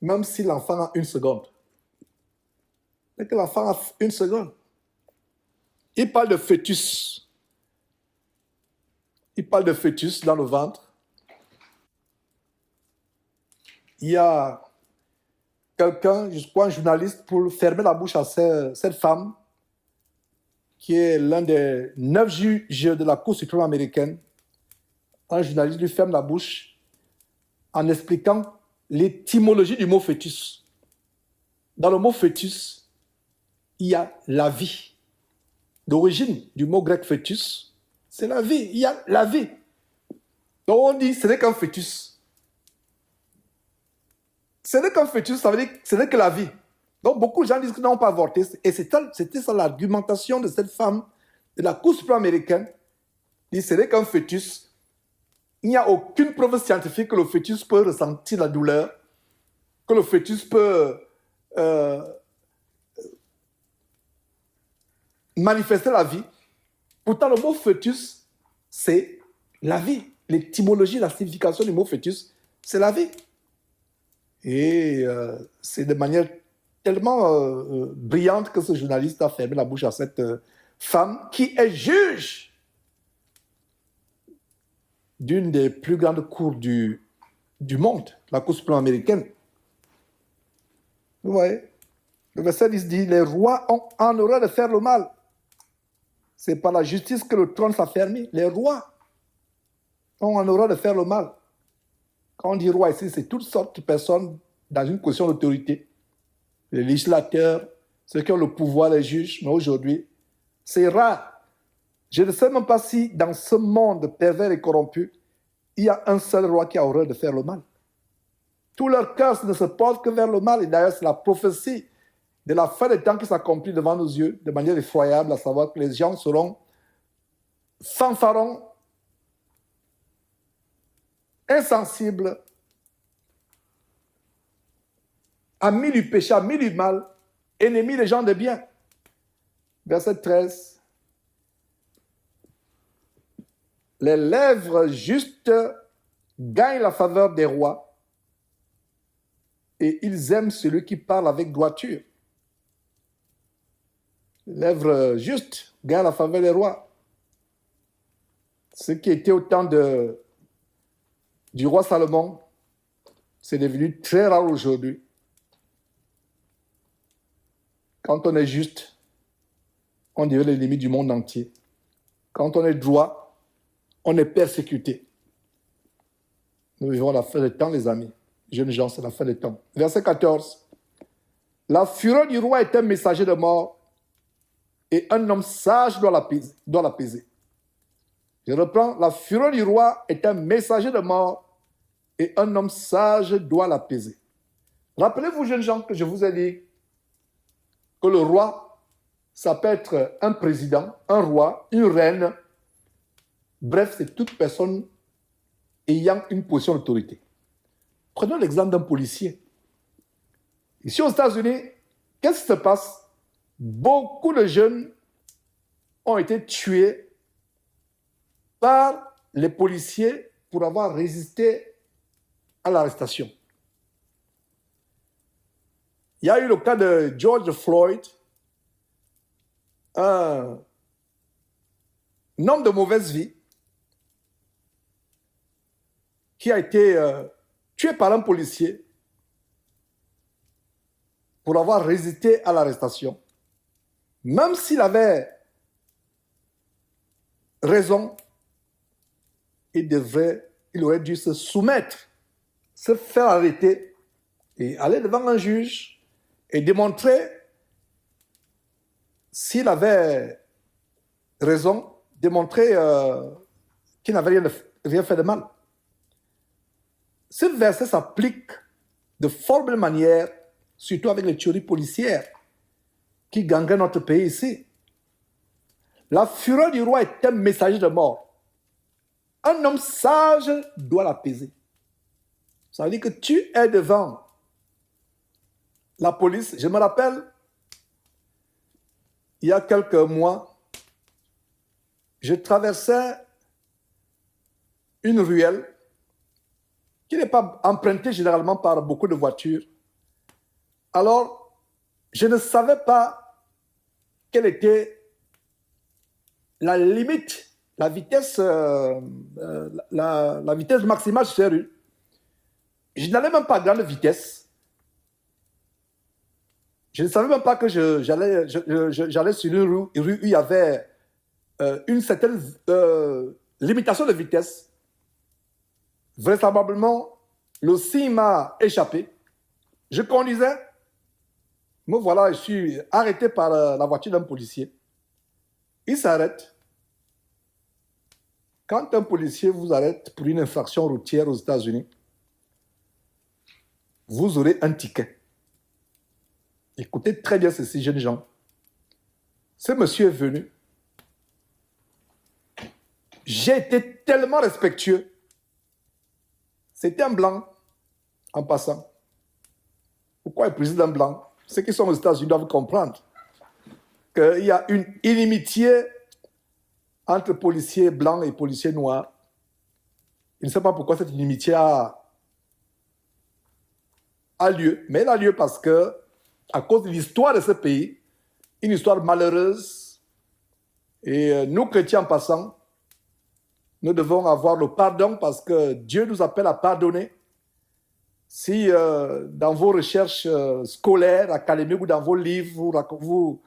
même si l'enfant a 1 seconde. Dès que l'enfant a 1 seconde, il parle de fœtus. Il parle de fœtus dans le ventre. Il y a quelqu'un, je crois un journaliste, pour fermer la bouche à cette femme, qui est l'un des 9 juges de la Cour suprême américaine. Un journaliste lui ferme la bouche en expliquant l'étymologie du mot fœtus. Dans le mot fœtus, il y a la vie. L'origine du mot grec fœtus, c'est la vie. Il y a la vie. Donc on dit, ce n'est qu'un fœtus. Ce n'est qu'un fœtus, ça veut dire que ce n'est que la vie. Donc beaucoup de gens disent que non, on peut avorter. Et c'était ça l'argumentation de cette femme de la Cour suprême américaine. Elle dit, ce n'est qu'un fœtus. Il n'y a aucune preuve scientifique que le fœtus peut ressentir la douleur, que le fœtus peut manifester la vie. Pourtant, le mot fœtus, c'est la vie. L'étymologie, la signification du mot fœtus, c'est la vie. Et c'est de manière tellement brillante que ce journaliste a fermé la bouche à cette femme qui est juge d'une des plus grandes cours du monde, la Cour suprême américaine. Vous voyez, le verset 10 dit, les rois ont en horreur de faire le mal. C'est par la justice que le trône s'affermit. Les rois ont en horreur de faire le mal. Quand on dit roi ici, c'est toutes sortes de personnes dans une position d'autorité. Les législateurs, ceux qui ont le pouvoir, les juges, mais aujourd'hui, c'est rare. Je ne sais même pas si dans ce monde pervers et corrompu, il y a un seul roi qui a horreur de faire le mal. Tout leur cœur ne se porte que vers le mal. Et d'ailleurs, c'est la prophétie de la fin des temps qui s'accomplit devant nos yeux de manière effroyable, à savoir que les gens seront fanfarons, insensibles, amis du péché, amis du mal, ennemis des gens de bien. Verset 13. Les lèvres justes gagnent la faveur des rois et ils aiment celui qui parle avec droiture. Les lèvres justes gagnent la faveur des rois. Ce qui était au temps du roi Salomon, c'est devenu très rare aujourd'hui. Quand on est juste, on devient l'ennemi du monde entier. Quand on est droit, on est persécuté. Nous vivons la fin des temps, les amis. Jeunes gens, c'est la fin des temps. Verset 14. La fureur du roi est un messager de mort et un homme sage doit l'apaiser. Je reprends. La fureur du roi est un messager de mort et un homme sage doit l'apaiser. Rappelez-vous, jeunes gens, que je vous ai dit que le roi, ça peut être un président, un roi, une reine. Bref, c'est toute personne ayant une position d'autorité. Prenons l'exemple d'un policier. Ici aux États-Unis, qu'est-ce qui se passe? Beaucoup de jeunes ont été tués par les policiers pour avoir résisté à l'arrestation. Il y a eu le cas de George Floyd, un homme de mauvaise vie qui a été tué par un policier pour avoir résisté à l'arrestation. Même s'il avait raison, il aurait dû se soumettre, se faire arrêter et aller devant un juge et démontrer s'il avait raison, démontrer qu'il n'avait rien fait de mal. Ce verset s'applique de fort belle manière, surtout avec les tueries policières qui gangrènent notre pays ici. La fureur du roi est un messager de mort. Un homme sage doit l'apaiser. Ça veut dire que tu es devant la police. Je me rappelle, il y a quelques mois, je traversais une ruelle qui n'est pas empruntée généralement par beaucoup de voitures. Alors, je ne savais pas quelle était la limite, la vitesse, la vitesse maximale sur ces rues. Je n'allais même pas à grande vitesse. Je ne savais même pas que j'allais sur une rue où il y avait une certaine limitation de vitesse. Vraisemblablement, le signe m'a échappé. Je conduisais. Me voilà, je suis arrêté par la voiture d'un policier. Il s'arrête. Quand un policier vous arrête pour une infraction routière aux États-Unis, vous aurez un ticket. Écoutez très bien ceci, jeunes gens. Ce monsieur est venu. J'ai été tellement respectueux. C'était un blanc, en passant. Pourquoi il précise un blanc? Ceux qui sont aux États-Unis doivent comprendre qu'il y a une inimitié entre policiers blancs et policiers noirs. Je ne sais pas pourquoi cette inimitié a lieu, mais elle a lieu parce que, à cause de l'histoire de ce pays, une histoire malheureuse, et nous, chrétiens en passant, nous devons avoir le pardon parce que Dieu nous appelle à pardonner. Si dans vos recherches scolaires, académiques ou dans vos livres,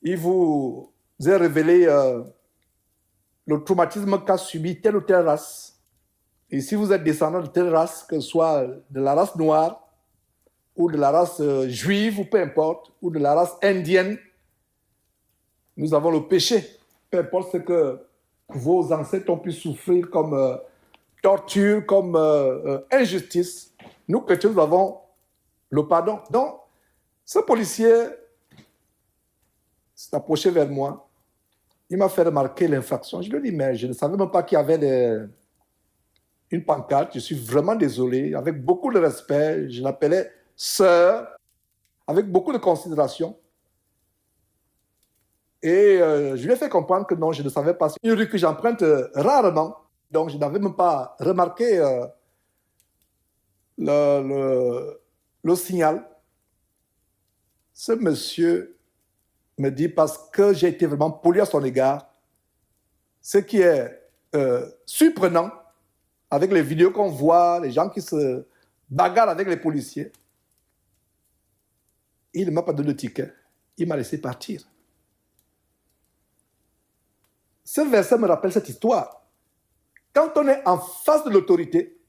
il vous est révélé le traumatisme qu'a subi telle ou telle race. Et si vous êtes descendant de telle race, que ce soit de la race noire, ou de la race juive, ou peu importe, ou de la race indienne, nous avons le péché. Peu importe ce que vos ancêtres ont pu souffrir comme torture, comme injustice, nous, chrétiens, nous avons le pardon. Donc, ce policier s'est approché vers moi. Il m'a fait remarquer l'infraction. Je lui ai dit, mais je ne savais même pas qu'il y avait une pancarte. Je suis vraiment désolé. Avec beaucoup de respect, je l'appelais sœur, avec beaucoup de considération. Et je lui ai fait comprendre que non, je ne savais pas. C'est une rue que j'emprunte rarement. Donc, je n'avais même pas remarqué le signal. Ce monsieur me dit, parce que j'ai été vraiment poli à son égard, ce qui est surprenant, avec les vidéos qu'on voit, les gens qui se bagarrent avec les policiers, il ne m'a pas donné de ticket. Il m'a laissé partir. Ce verset me rappelle cette histoire. Quand on est en face de l'autorité,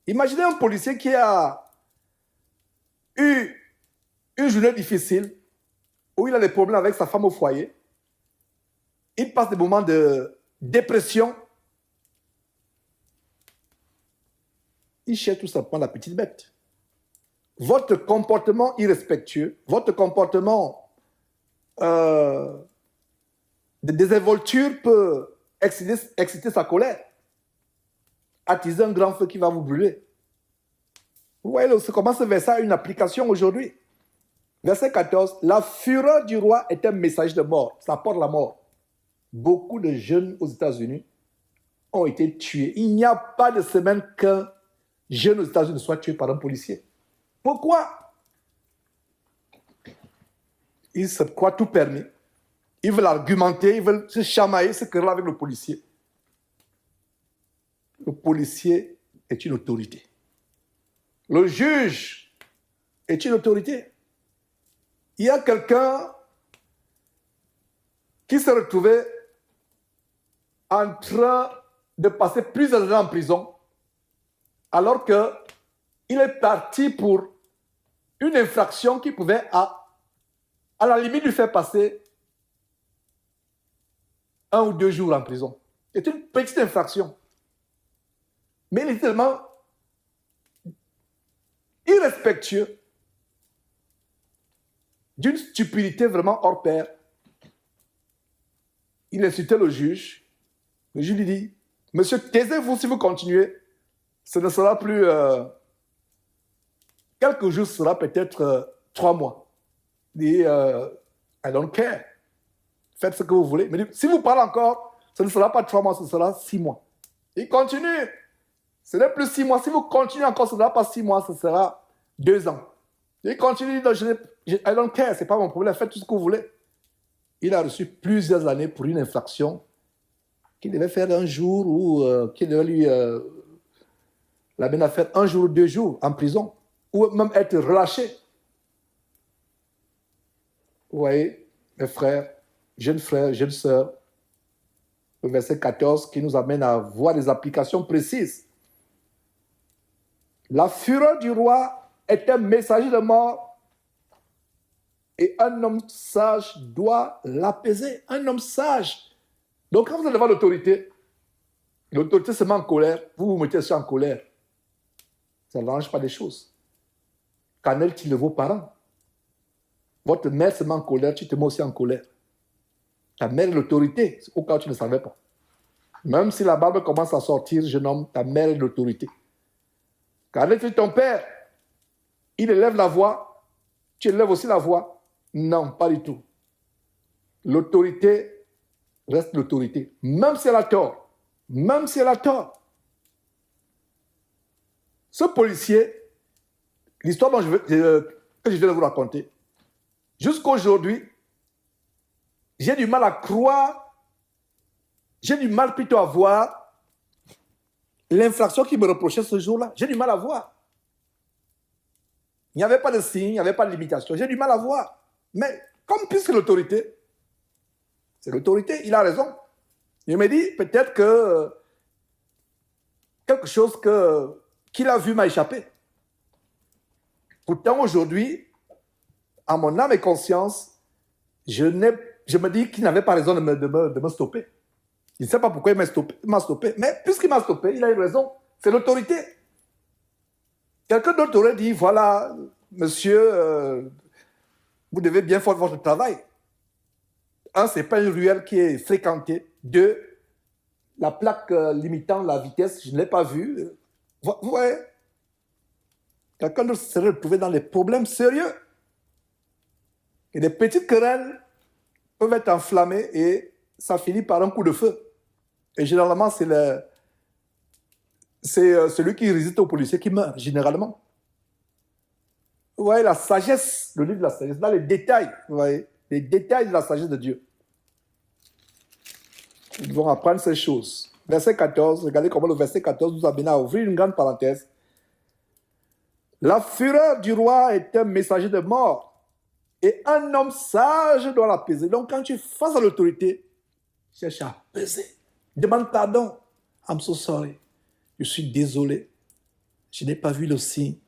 imaginez un policier qui a eu une journée difficile, où il a des problèmes avec sa femme au foyer. Il passe des moments de dépression. Il cherche tout simplement la petite bête. Votre comportement irrespectueux, votre comportement de désinvolture peut exciter sa colère, attiser un grand feu qui va vous brûler. Vous voyez comment ce verset a une application aujourd'hui. Verset 14, la fureur du roi est un message de mort, ça apporte la mort. Beaucoup de jeunes aux États-Unis ont été tués. Il n'y a pas de semaine qu'un jeune aux États-Unis soit tué par un policier. Pourquoi? Ils se croient tout permis. Ils veulent argumenter, ils veulent se chamailler, se quereller avec le policier. Le policier est une autorité. Le juge est une autorité. Il y a quelqu'un qui s'est retrouvé en train de passer plusieurs années en prison alors qu'il est parti pour une infraction qui pouvait à la limite lui faire passer 1 ou 2 jours en prison. C'est une petite infraction. Mais il est tellement irrespectueux, d'une stupidité vraiment hors pair. Il insultait le juge. Le juge lui dit, monsieur, taisez-vous si vous continuez. Ce ne sera plus quelques jours, ce sera peut-être 3 mois. Il dit, I don't care. Faites ce que vous voulez. Mais si vous parlez encore, ce ne sera pas 3 mois, ce sera 6 mois. Il continue. Ce n'est plus 6 mois. Si vous continuez encore, ce ne sera pas 6 mois, ce sera 2 ans. Il continue, I don't care, ce n'est pas mon problème, faites tout ce que vous voulez. Il a reçu plusieurs années pour une infraction qu'il devait faire un jour ou qu'il devait lui l'amener à faire 1 jour ou 2 jours en prison, ou même être relâché. Vous voyez, mes frères, jeunes sœurs, le verset 14 qui nous amène à voir des applications précises. La fureur du roi est un messager de mort et un homme sage doit l'apaiser. Un homme sage. Donc quand vous êtes devant l'autorité se met en colère, vous vous mettez aussi en colère. Ça n'arrange pas les choses. Qu'en est-il de vos parents? Votre mère se met en colère, tu te mets aussi en colère. Ta mère est l'autorité, au cas où tu ne savais pas. Même si la barbe commence à sortir, jeune homme, ta mère est l'autorité. Qu'en est-il de ton père? Il élève la voix, tu élèves aussi la voix? Non, pas du tout. L'autorité reste l'autorité, même si elle a tort. Même si elle a tort. Ce policier, l'histoire que je viens de vous raconter, jusqu'aujourd'hui, j'ai du mal à croire, j'ai du mal plutôt à voir l'infraction qu'il me reprochait ce jour-là. J'ai du mal à voir. Il n'y avait pas de signe, il n'y avait pas de limitation. J'ai du mal à voir. Mais comme puisque l'autorité, c'est l'autorité, il a raison. Il me dit peut-être que quelque chose qu'il a vu m'a échappé. Pourtant, aujourd'hui, à mon âme et conscience, je me dis qu'il n'avait pas raison de me stopper. Je ne sais pas pourquoi il m'a stoppé. Mais puisqu'il m'a stoppé, il a eu raison. C'est l'autorité. Quelqu'un d'autre aurait dit, voilà, monsieur, vous devez bien faire votre travail. 1, ce n'est pas une ruelle qui est fréquentée. 2, la plaque limitant la vitesse, je ne l'ai pas vue. Vous voyez, quelqu'un d'autre serait retrouvé dans des problèmes sérieux. Et des petites querelles peuvent être enflammées et ça finit par un coup de feu. Et généralement, c'est celui qui résiste au policier qui meurt, généralement. Vous voyez, la sagesse, le livre de la sagesse, dans les détails, vous voyez, les détails de la sagesse de Dieu. Nous devons apprendre ces choses. Verset 14, regardez comment le verset 14 nous amène à ouvrir une grande parenthèse. La fureur du roi est un messager de mort et un homme sage doit l'apaiser. Donc quand tu es face à l'autorité, cherche à apaiser. Demande pardon. I'm so sorry. Je suis désolé. Je n'ai pas vu le signe.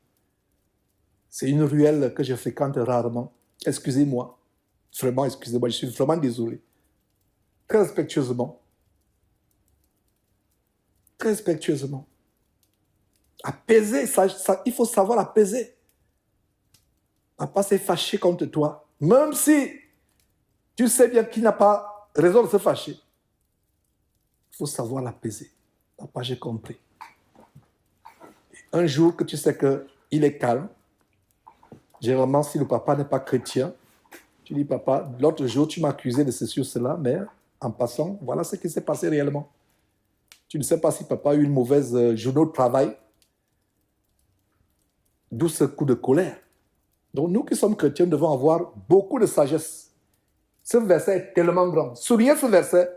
C'est une ruelle que je fréquente rarement. Excusez-moi. Vraiment, excusez-moi. Je suis vraiment désolé. Très respectueusement. Très respectueusement. Apaiser, il faut savoir apaiser. Ne pas se fâcher contre toi. Même si tu sais bien qu'il n'a pas raison de se fâcher. Il faut savoir l'apaiser. Papa, j'ai compris. Un jour que tu sais qu'il est calme, généralement, si le papa n'est pas chrétien, tu dis, papa, l'autre jour, tu m'as accusé de ceci ou cela, mais en passant, voilà ce qui s'est passé réellement. Tu ne sais pas si papa a eu une mauvaise journée au travail, d'où ce coup de colère. Donc, nous qui sommes chrétiens, devons avoir beaucoup de sagesse. Ce verset est tellement grand. Soulignez ce verset,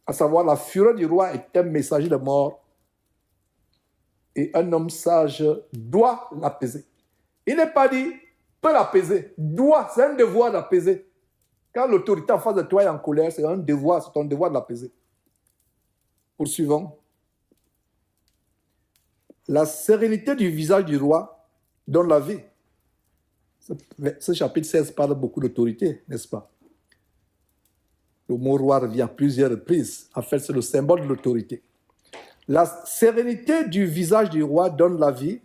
à savoir, la fureur du roi est un messager de mort et un homme sage doit l'apaiser. Il n'est pas dit peut l'apaiser, doit, c'est un devoir d'apaiser. Quand l'autorité en face de toi est en colère, c'est un devoir, c'est ton devoir de l'apaiser. Poursuivons. La sérénité du visage du roi donne la vie. Ce chapitre 16 parle beaucoup d'autorité, n'est-ce pas? Le mot roi revient à plusieurs reprises. En fait, c'est le symbole de l'autorité. La sérénité du visage du roi donne la vie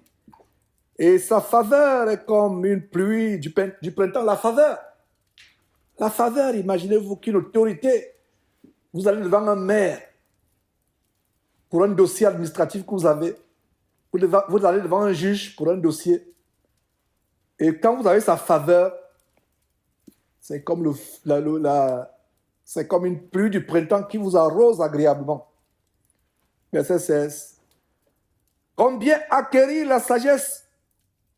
et sa faveur est comme une pluie du printemps. La faveur, imaginez-vous qu'une autorité, vous allez devant un maire pour un dossier administratif que vous avez, Vous allez devant un juge pour un dossier. Et quand vous avez sa faveur, c'est comme, c'est comme une pluie du printemps qui vous arrose agréablement. Verset 16. Combien acquérir la sagesse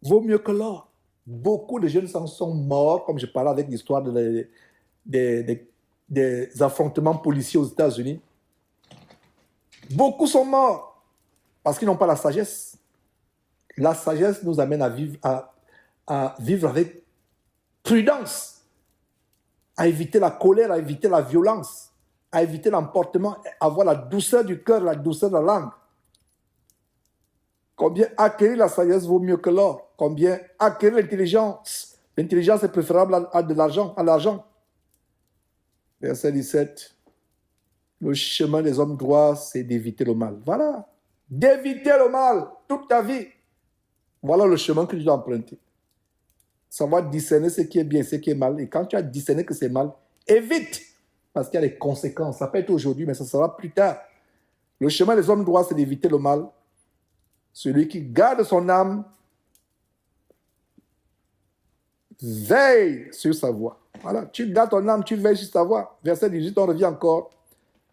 vaut mieux que l'or. Beaucoup de jeunes sont morts, comme je parlais avec l'histoire des affrontements policiers aux États-Unis. Beaucoup sont morts parce qu'ils n'ont pas la sagesse. La sagesse nous amène à vivre avec prudence, à éviter la colère, à éviter la violence, à éviter l'emportement, à avoir la douceur du cœur, la douceur de la langue. Combien acquérir la sagesse vaut mieux que l'or. Combien acquérir l'intelligence. L'intelligence est préférable à l'argent. Verset 17. Le chemin des hommes droits, c'est d'éviter le mal. Voilà. D'éviter le mal toute ta vie. Voilà le chemin que tu dois emprunter. Savoir discerner ce qui est bien et ce qui est mal. Et quand tu as discerné que c'est mal, évite. Parce qu'il y a des conséquences. Ça peut être aujourd'hui, mais ça sera plus tard. Le chemin des hommes droits, c'est d'éviter le mal. Celui qui garde son âme veille sur sa voie. Voilà, tu gardes ton âme, tu veilles sur sa voie. Verset 18, on revient encore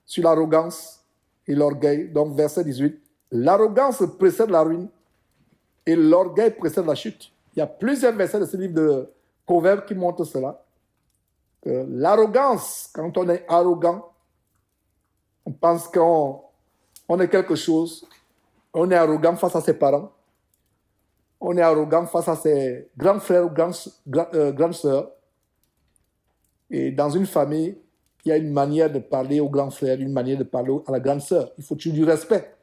sur l'arrogance et l'orgueil. Donc, verset 18, l'arrogance précède la ruine et l'orgueil précède la chute. Il y a plusieurs versets de ce livre de Proverbes qui montrent cela. L'arrogance, quand on est arrogant, on pense qu'on est quelque chose. On est arrogant face à ses parents. On est arrogant face à ses grands frères ou grandes sœurs. Et dans une famille, il y a une manière de parler aux grands frères, une manière de parler à la grande sœur. Il faut toujours du respect.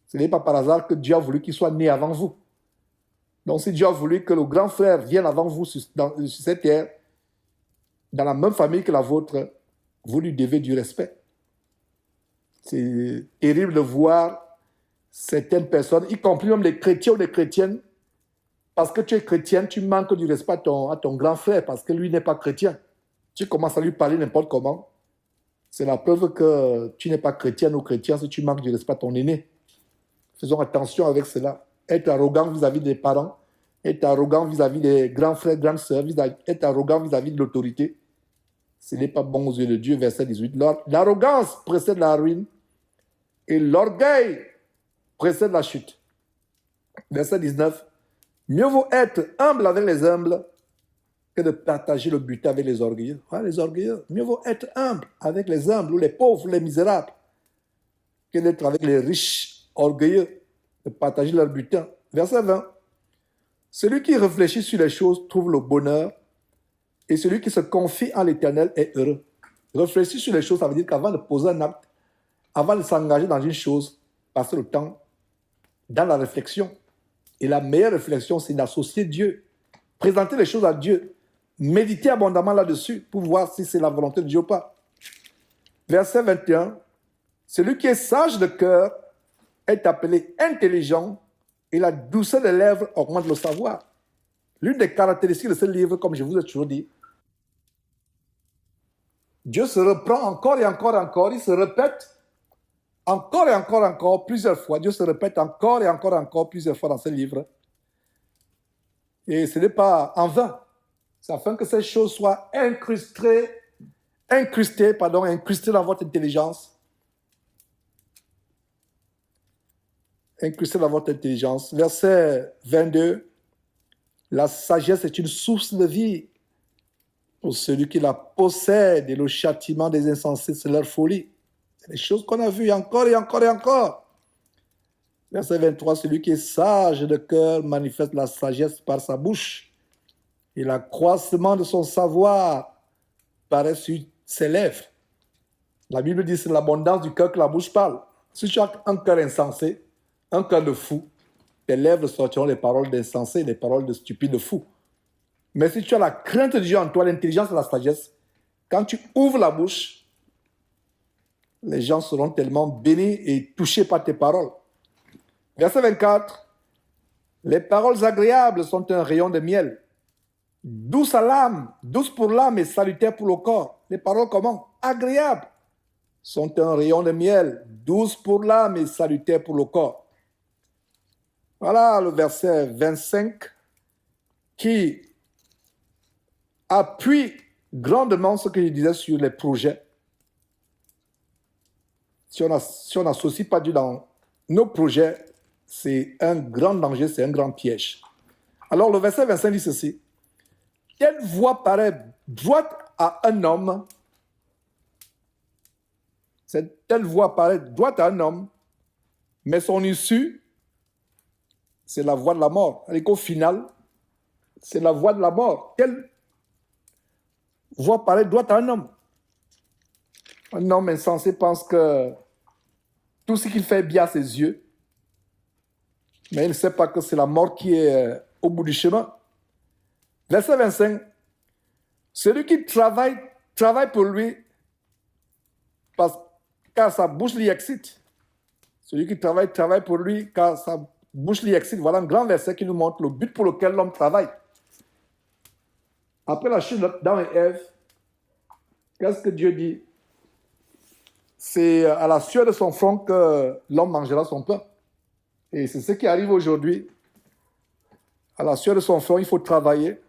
Ce n'est pas par hasard que Dieu a voulu qu'il soit né avant vous. Donc si Dieu a voulu que le grand frère vienne avant vous sur cette terre, dans la même famille que la vôtre, vous lui devez du respect. C'est terrible de voir certaines personnes, y compris même les chrétiens ou les chrétiennes, parce que tu es chrétienne, tu manques du respect à ton grand frère, parce que lui n'est pas chrétien. Tu commences à lui parler n'importe comment. C'est la preuve que tu n'es pas chrétienne ou chrétien si tu manques du respect à ton aîné. Faisons attention avec cela. Être arrogant vis-à-vis des parents, être arrogant vis-à-vis des grands frères, grandes sœurs, être arrogant vis-à-vis de l'autorité, ce n'est pas bon aux yeux de Dieu. Verset 18. L'arrogance précède la ruine et l'orgueil précède la chute. Verset 19. Mieux vaut être humble avec les humbles que de partager le butin avec les orgueilleux. Ah, les orgueilleux. Mieux vaut être humble avec les humbles ou les pauvres, les misérables, que d'être avec les riches orgueilleux, de partager leur butin. Verset 20. Celui qui réfléchit sur les choses trouve le bonheur et celui qui se confie en l'Éternel est heureux. Réfléchir sur les choses, ça veut dire qu'avant de poser un acte, avant de s'engager dans une chose, passer le temps dans la réflexion. Et la meilleure réflexion, c'est d'associer Dieu, présenter les choses à Dieu, méditer abondamment là-dessus pour voir si c'est la volonté de Dieu ou pas. Verset 21, celui qui est sage de cœur est appelé intelligent et la douceur des lèvres augmente le savoir. L'une des caractéristiques de ce livre, comme je vous ai toujours dit, Dieu se reprend encore et encore et encore, il se répète encore et encore et encore, plusieurs fois. Dieu se répète encore et encore et encore, plusieurs fois dans ce livre. Et ce n'est pas en vain. C'est afin que ces choses soient incrustées dans votre intelligence. Incrustées dans votre intelligence. Verset 22. La sagesse est une source de vie pour celui qui la possède et le châtiment des insensés, c'est leur folie. C'est des choses qu'on a vues encore et encore et encore. Verset 23, celui qui est sage de cœur manifeste la sagesse par sa bouche et l'accroissement de son savoir paraît sur ses lèvres. La Bible dit que c'est l'abondance du cœur que la bouche parle. Si tu as un cœur insensé, un cœur de fou, tes lèvres sortiront les paroles d'insensé, les paroles de stupide, de fou. Mais si tu as la crainte de Dieu en toi, l'intelligence et la sagesse, quand tu ouvres la bouche, les gens seront tellement bénis et touchés par tes paroles. Verset 24. Les paroles agréables sont un rayon de miel, douce à l'âme, douce pour l'âme et salutaire pour le corps. Les paroles comment? Agréables sont un rayon de miel, douce pour l'âme et salutaire pour le corps. Voilà le verset 25 qui appuie grandement ce que je disais sur les projets. Si on n'associe pas Dieu dans nos projets, c'est un grand danger, c'est un grand piège. Alors le verset 25 dit ceci. Telle voie paraît droite à un homme. Telle voie paraît droite à un homme, mais son issue, c'est la voie de la mort. Et qu'au final, c'est la voie de la mort. Telle voie paraît droite à un homme. Un homme insensé pense que tout ce qu'il fait est bien à ses yeux, mais il ne sait pas que c'est la mort qui est au bout du chemin. Verset 25. Celui qui travaille pour lui, car sa bouche l'y excite. Celui qui travaille pour lui, car sa bouche l'y excite. Voilà un grand verset qui nous montre le but pour lequel l'homme travaille. Après la chute d'Adam et Ève, qu'est-ce que Dieu dit? C'est à la sueur de son front que l'homme mangera son pain. Et c'est ce qui arrive aujourd'hui. À la sueur de son front, il faut travailler.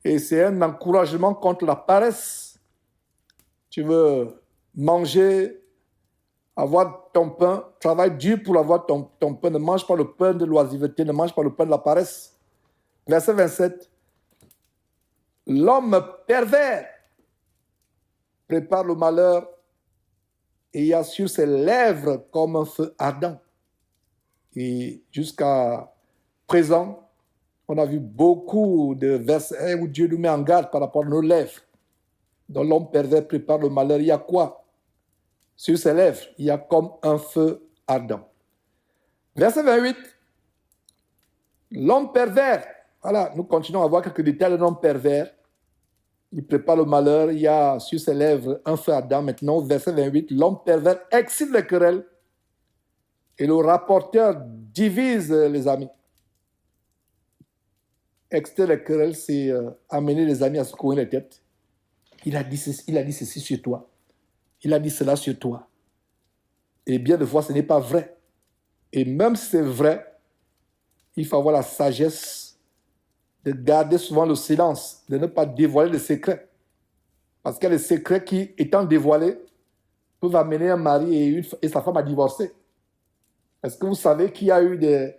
Et c'est un encouragement contre la paresse. Tu veux manger, avoir ton pain, travaille dur pour avoir ton pain. Ne mange pas le pain de l'oisiveté, ne mange pas le pain de la paresse. Verset 27. L'homme pervers prépare le malheur et il y a sur ses lèvres comme un feu ardent. Et jusqu'à présent, on a vu beaucoup de versets où Dieu nous met en garde par rapport à nos lèvres. Dans l'homme pervers prépare le malheur, il y a quoi? Sur ses lèvres, il y a comme un feu ardent. Verset 28. L'homme pervers. Voilà, nous continuons à voir quelques détails de l'homme pervers. Il prépare le malheur, il y a sur ses lèvres un feu ardent. Maintenant, verset 28. L'homme pervers excite les querelles et le rapporteur divise les amis. Exciter les querelles, c'est amener les amis à se courir les têtes. Il a dit ceci sur toi. Il a dit cela sur toi. Et bien de fois, ce n'est pas vrai. Et même si c'est vrai, il faut avoir la sagesse de garder souvent le silence, de ne pas dévoiler les secrets. Parce qu'il y a des secrets qui, étant dévoilés, peuvent amener un mari et sa femme à divorcer. Est-ce que vous savez qu'il y a eu des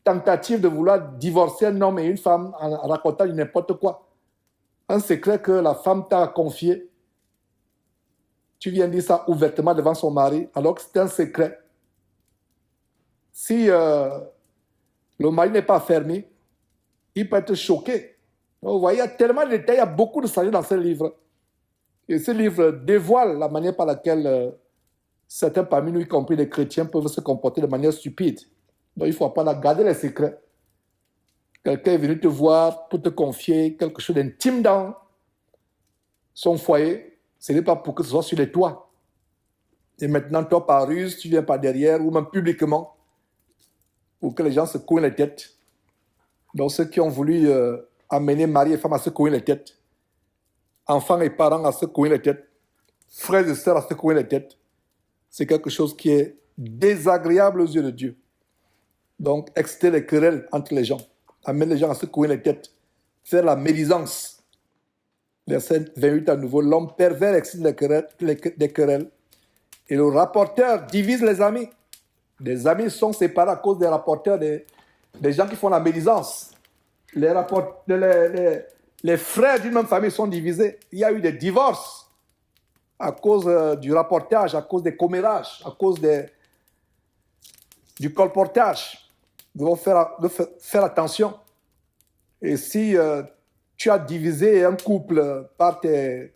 tentatives de vouloir divorcer un homme et une femme en racontant n'importe quoi? Un secret que la femme t'a confié, tu viens dire ça ouvertement devant son mari, alors que c'est un secret. Si le mari n'est pas fermé, il peut être choqué. Donc, vous voyez, il y a tellement de détails, il y a beaucoup de sagesse dans ce livre. Et ce livre dévoile la manière par laquelle certains parmi nous, y compris les chrétiens, peuvent se comporter de manière stupide. Donc il faut apprendre à garder les secrets. Quelqu'un est venu te voir pour te confier quelque chose d'intime dans son foyer. Ce n'est pas pour que ce soit sur les toits. Et maintenant, toi, par ruse, tu viens par derrière ou même publiquement pour que les gens se couillent les têtes. Donc ceux qui ont voulu amener mari et femme à se couiller les têtes, enfants et parents à se couiller les têtes, frères et sœurs à se couiller les têtes, c'est quelque chose qui est désagréable aux yeux de Dieu. Donc, exciter les querelles entre les gens, amener les gens à se couiller les têtes, faire la médisance. Verset 28 à nouveau, l'homme pervers excite les querelles et le rapporteur divise les amis. Les amis sont séparés à cause des rapporteurs, des gens qui font la médisance. Les frères d'une même famille sont divisés. Il y a eu des divorces à cause du rapportage, à cause des commérages, à cause du colportage. Nous devons faire attention. Et si tu as divisé un couple par tes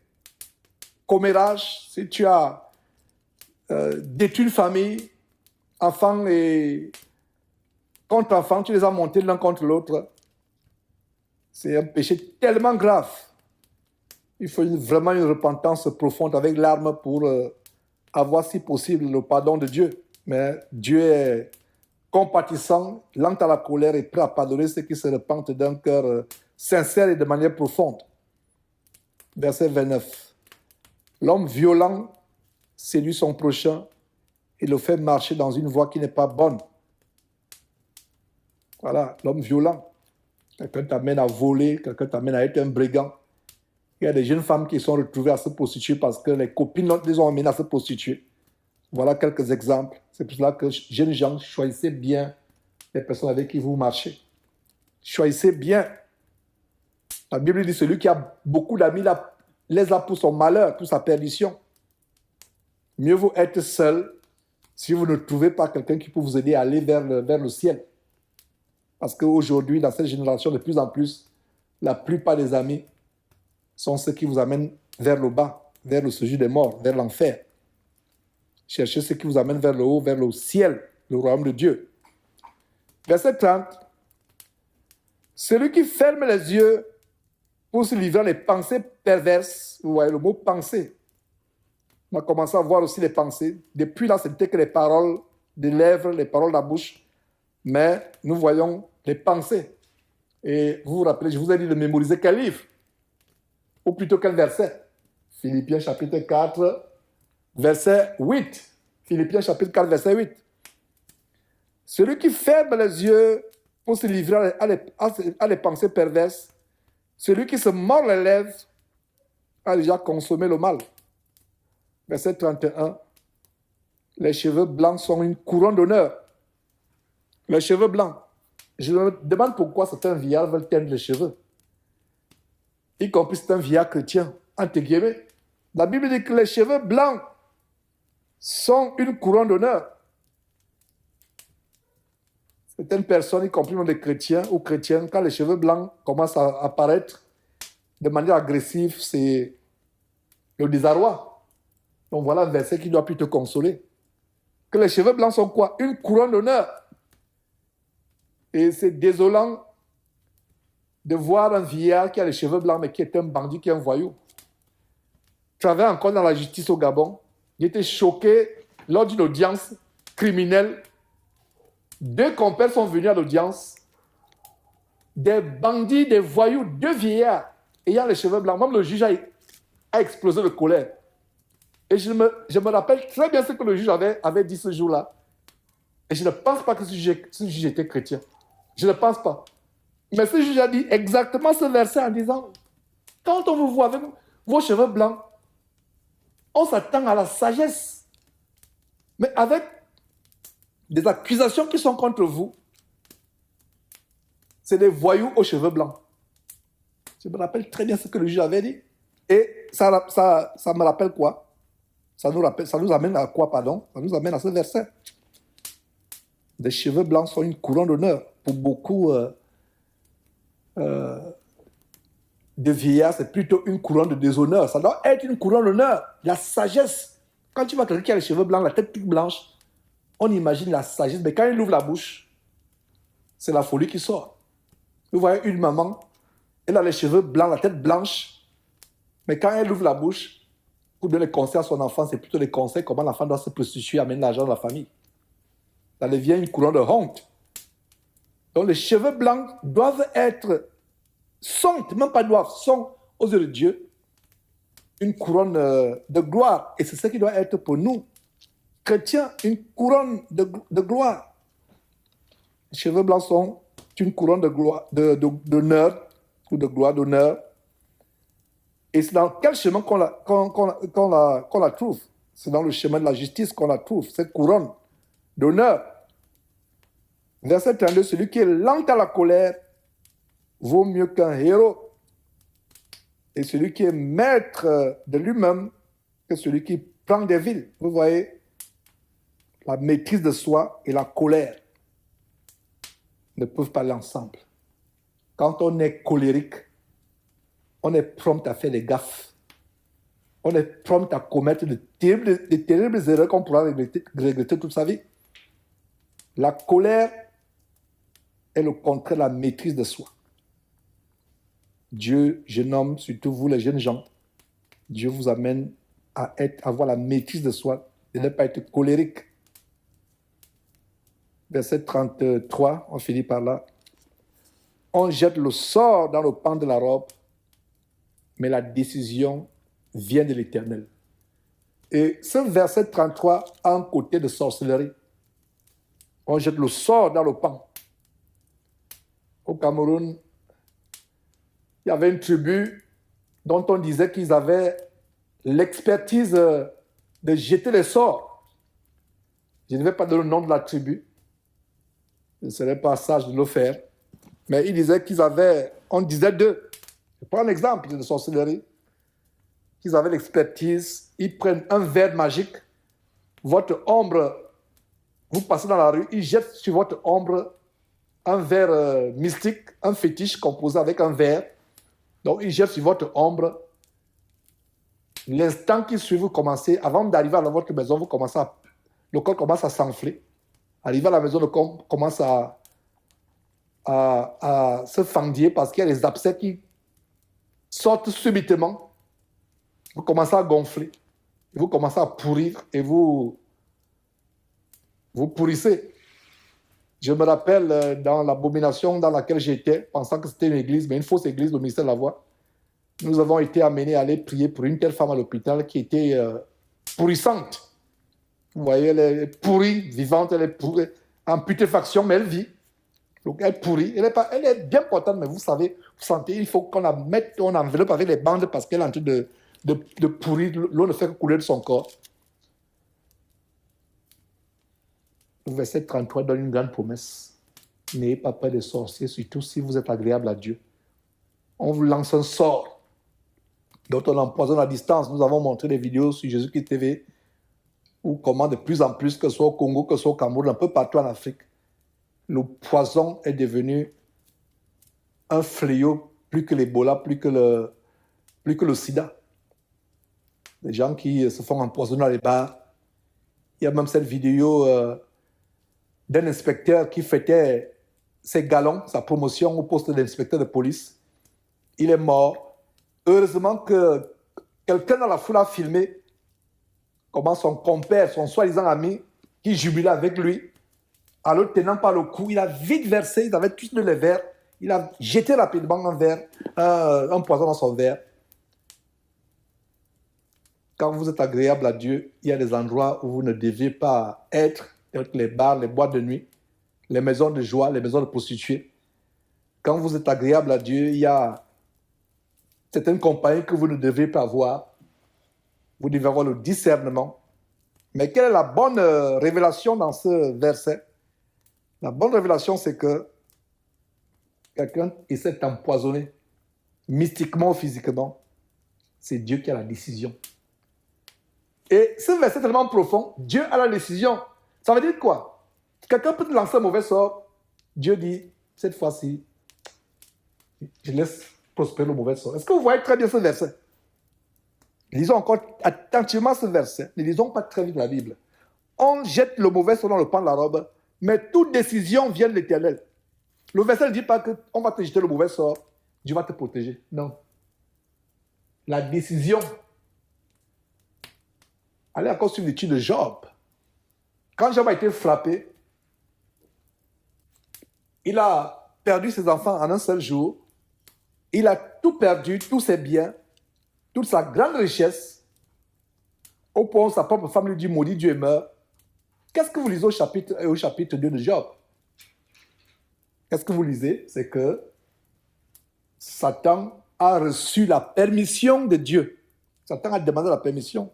commérages, si tu as détruit une famille, enfants et contre enfants, tu les as montés l'un contre l'autre, c'est un péché tellement grave. Il faut vraiment une repentance profonde avec larmes pour avoir, si possible, le pardon de Dieu. Mais Dieu est compatissant, lent à la colère et prêt à pardonner ceux qui se repentent d'un cœur sincère et de manière profonde. Verset 29. L'homme violent séduit son prochain et le fait marcher dans une voie qui n'est pas bonne. Voilà, l'homme violent. Quelqu'un t'amène à voler, quelqu'un t'amène à être un brigand. Il y a des jeunes femmes qui sont retrouvées à se prostituer parce que les copines les ont amenées à se prostituer. Voilà quelques exemples. C'est pour cela que, jeunes gens, choisissez bien les personnes avec qui vous marchez. Choisissez bien. La Bible dit, celui qui a beaucoup d'amis les a pour son malheur, pour sa perdition. Mieux vaut être seul si vous ne trouvez pas quelqu'un qui peut vous aider à aller vers le ciel. Parce qu'aujourd'hui, dans cette génération, de plus en plus, la plupart des amis sont ceux qui vous amènent vers le bas, vers le séjour des morts, vers l'enfer. Cherchez ceux qui vous amènent vers le haut, vers le ciel, le royaume de Dieu. Verset 30. Celui qui ferme les yeux pour se livrer les pensées perverses, vous voyez le mot pensée. On a commencé à voir aussi les pensées. Depuis là, ce n'était que les paroles des lèvres, les paroles de la bouche. Mais nous voyons les pensées. Et vous vous rappelez, je vous ai dit de mémoriser quel livre? Ou plutôt quel verset? Philippiens chapitre 4, verset 8. Philippiens chapitre 4, verset 8. Celui qui ferme les yeux pour se livrer à les pensées perverses, celui qui se mord les lèvres a déjà consommé le mal. Verset 31. Les cheveux blancs sont une couronne d'honneur. Les cheveux blancs. Je me demande pourquoi certains vieillards veulent teindre les cheveux. Y compris c'est un vieillard chrétien, entre guillemets. La Bible dit que les cheveux blancs sont une couronne d'honneur. Certaines personnes, y compris même des chrétiens ou chrétiennes, quand les cheveux blancs commencent à apparaître de manière agressive, c'est le désarroi. Donc voilà un verset qui doit plus te consoler. Que les cheveux blancs sont quoi? Une couronne d'honneur. Et c'est désolant de voir un vieillard qui a les cheveux blancs, mais qui est un bandit, qui est un voyou. Je travaillais encore dans la justice au Gabon. J'étais choqué lors d'une audience criminelle. 2 compères sont venus à l'audience. Des bandits, des voyous, 2 vieillards ayant les cheveux blancs. Même le juge a explosé de colère. Et je me rappelle très bien ce que le juge avait dit ce jour-là. Et je ne pense pas que ce juge était chrétien. Je ne pense pas. Mais ce juge a dit exactement ce verset en disant, quand on vous voit avec vos cheveux blancs, on s'attend à la sagesse. Mais avec des accusations qui sont contre vous, c'est des voyous aux cheveux blancs. Je me rappelle très bien ce que le juge avait dit. Et ça me rappelle quoi? Ça nous amène à quoi, pardon? Ça nous amène à ce verset. Les cheveux blancs sont une couronne d'honneur. Pour beaucoup de vieillards, c'est plutôt une couronne de déshonneur. Ça doit être une couronne d'honneur. La sagesse. Quand tu vois quelqu'un qui a les cheveux blancs, la tête toute blanche, on imagine la sagesse. Mais quand il ouvre la bouche, c'est la folie qui sort. Vous voyez une maman, elle a les cheveux blancs, la tête blanche. Mais quand elle ouvre la bouche, pour donner des conseils à son enfant, c'est plutôt des conseils comment l'enfant doit se prostituer, amener l'argent de la famille. Ça devient une couronne de honte. Donc les cheveux blancs doivent être, même pas doivent, sont aux yeux de Dieu une couronne de gloire. Et c'est ce qui doit être pour nous, chrétiens, une couronne de gloire. Les cheveux blancs sont une couronne de gloire, d'honneur, ou de gloire, d'honneur. Et c'est dans quel chemin qu'on la trouve? C'est dans le chemin de la justice qu'on la trouve, cette couronne d'honneur. Verset 32, celui qui est lent à la colère vaut mieux qu'un héros. Et celui qui est maître de lui-même que celui qui prend des villes. Vous voyez, la maîtrise de soi et la colère ne peuvent pas aller ensemble. Quand on est colérique, on est prompt à faire des gaffes. On est prompt à commettre de terribles erreurs qu'on pourra regretter toute sa vie. La colère est le contraire de la maîtrise de soi. Dieu, je nomme surtout vous les jeunes gens, Dieu vous amène à avoir la maîtrise de soi, de ne pas être colérique. Verset 33, on finit par là. On jette le sort dans le pan de la robe, mais la décision vient de l'Éternel. Et ce verset 33 a un côté de sorcellerie. On jette le sort dans le pan. Au Cameroun, il y avait une tribu dont on disait qu'ils avaient l'expertise de jeter les sorts. Je ne vais pas donner le nom de la tribu. Ce ne serait pas sage de le faire. Mais ils disaient qu'ils avaient, on disait d'eux, je prends un exemple de sorcellerie, qu'ils avaient l'expertise, ils prennent un verre magique, votre ombre, vous passez dans la rue, ils jettent sur votre ombre un verre mystique, un fétiche composé avec un verre. Donc, ils jettent sur votre ombre. L'instant qui suit, vous commencez, avant d'arriver à votre maison, le corps commence à s'enfler. Arrivé à la maison, le corps commence à se fendiller parce qu'il y a des abcès qui sortent subitement. Vous commencez à gonfler. Vous commencez à pourrir et vous pourrissez. Je me rappelle dans l'abomination dans laquelle j'étais, pensant que c'était une église, mais une fausse église au ministère de la Voix, nous avons été amenés à aller prier pour une telle femme à l'hôpital qui était pourrissante. Vous voyez, elle est pourrie, vivante, elle est pourrie, en putréfaction, mais elle vit. Donc elle pourrit. Elle est bien portante, mais vous savez, vous sentez, il faut qu'on la mette, on enveloppe avec les bandes parce qu'elle est en train de pourrir. L'eau ne fait que couler de son corps. Le verset 33 donne une grande promesse. N'ayez pas peur des sorciers, surtout si vous êtes agréable à Dieu. On vous lance un sort dont on empoisonne à distance. Nous avons montré des vidéos sur Jésus-Christ TV où comment de plus en plus, que ce soit au Congo, que ce soit au Cameroun, un peu partout en Afrique, le poison est devenu un fléau plus que l'Ebola, plus que le sida. Les gens qui se font empoisonner dans les bars. Il y a même cette vidéo d'un inspecteur qui fêtait ses galons, sa promotion au poste d'inspecteur de police. Il est mort. Heureusement que quelqu'un dans la foule a filmé comment son compère, son soi-disant ami, qui jubilait avec lui, en le tenant par le cou, il a vite versé, ils avaient tous les verres, il a jeté rapidement un poison dans son verre. Quand vous êtes agréable à Dieu, il y a des endroits où vous ne deviez pas être, les bars, les boîtes de nuit, les maisons de joie, les maisons de prostituées. Quand vous êtes agréable à Dieu, il y a certaines compagnies que vous ne devez pas avoir. Vous devez avoir le discernement. Mais quelle est la bonne révélation dans ce verset? La bonne révélation, c'est que quelqu'un essaie d'empoisonner, mystiquement ou physiquement. C'est Dieu qui a la décision. Et ce verset est tellement profond, Dieu a la décision. Ça veut dire quoi? Quelqu'un peut te lancer un mauvais sort. Dieu dit, cette fois-ci, je laisse prospérer le mauvais sort. Est-ce que vous voyez très bien ce verset? Lisons encore attentivement ce verset. Ne lisons pas très vite la Bible. On jette le mauvais sort dans le pan de la robe, mais toute décision vient de l'Éternel. Le verset ne dit pas qu'on va te jeter le mauvais sort, Dieu va te protéger. Non. La décision. Allez encore sur l'étude de Job. Quand Job a été frappé, il a perdu ses enfants en un seul jour. Il a tout perdu, tous ses biens, toute sa grande richesse, au point où sa propre femme lui dit, maudit Dieu et meurt. Qu'est-ce que vous lisez au chapitre 2 de Job? Qu'est-ce que vous lisez? C'est que Satan a reçu la permission de Dieu. Satan a demandé la permission.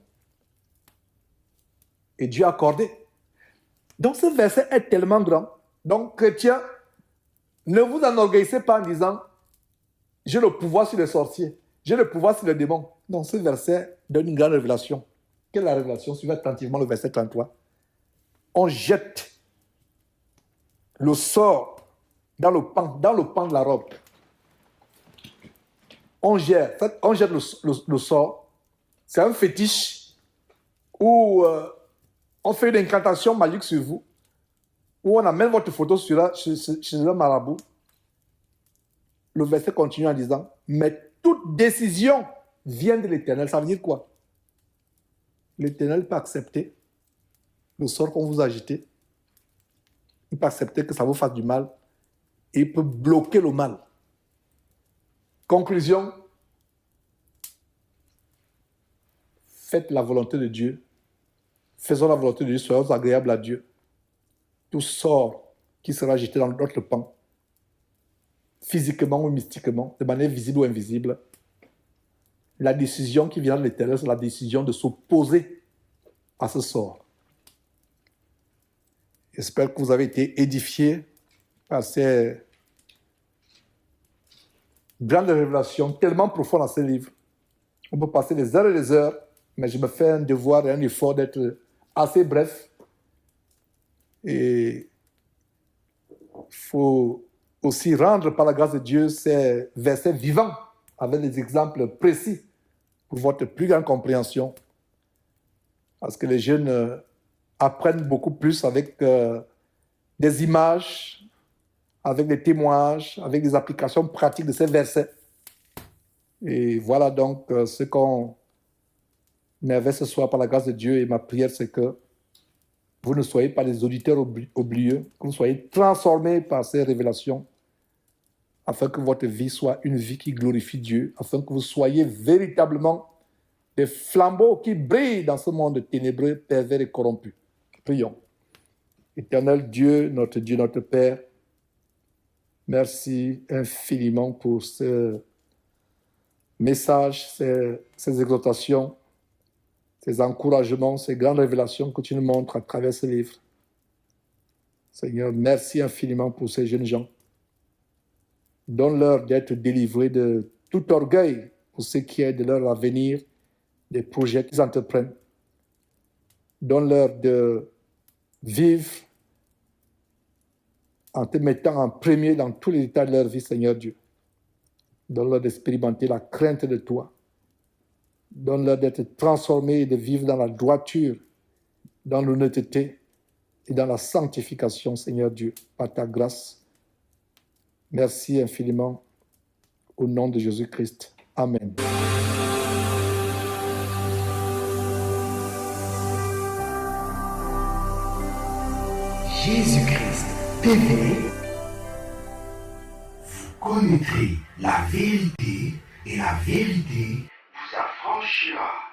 Et Dieu a accordé. Donc ce verset est tellement grand. Donc chrétiens, ne vous enorgueillissez pas en disant, j'ai le pouvoir sur les sorciers, j'ai le pouvoir sur les démons. Non, ce verset donne une grande révélation. Quelle est la révélation? Suivez attentivement le verset 33. On jette le sort dans le pan de la robe. On jette le sort. C'est un fétiche où on fait une incantation magique sur vous, où on amène votre photo chez un marabout. Le verset continue en disant, mais toute décision vient de l'Éternel. Ça veut dire quoi? L'Éternel peut accepter le sort qu'on vous a jeté. Il peut accepter que ça vous fasse du mal. Et il peut bloquer le mal. Conclusion. Faites la volonté de Dieu. Faisons la volonté de Dieu. Soyons agréables à Dieu. Tout sort qui sera jeté dans notre pan physiquement ou mystiquement, de manière visible ou invisible, la décision qui vient de l'Éternel, c'est la décision de s'opposer à ce sort. J'espère que vous avez été édifiés par ces grandes révélations tellement profondes dans ce livre. On peut passer des heures et des heures, mais je me fais un devoir et un effort d'être assez bref. Et il faut aussi rendre par la grâce de Dieu ces versets vivants avec des exemples précis pour votre plus grande compréhension. Parce que les jeunes apprennent beaucoup plus avec des images, avec des témoignages, avec des applications pratiques de ces versets. Et voilà donc ce qu'on avait ce soir par la grâce de Dieu. Et ma prière, c'est que vous ne soyez pas des auditeurs oublieux, que vous soyez transformés par ces révélations, afin que votre vie soit une vie qui glorifie Dieu, afin que vous soyez véritablement des flambeaux qui brillent dans ce monde ténébreux, pervers et corrompu. Prions. Éternel Dieu, notre Père, merci infiniment pour ce message, ces exhortations, ces encouragements, ces grandes révélations que tu nous montres à travers ce livre. Seigneur, merci infiniment pour ces jeunes gens. Donne-leur d'être délivrés de tout orgueil pour ce qui est de leur avenir, des projets qu'ils entreprennent. Donne-leur de vivre en te mettant en premier dans tous les états de leur vie, Seigneur Dieu. Donne-leur d'expérimenter la crainte de toi. Donne-leur d'être transformés et de vivre dans la droiture, dans l'honnêteté et dans la sanctification, Seigneur Dieu, par ta grâce. Merci infiniment au nom de Jésus-Christ. Amen. Jésus-Christ TV, vous connaîtrez la vérité et la vérité vous affranchira.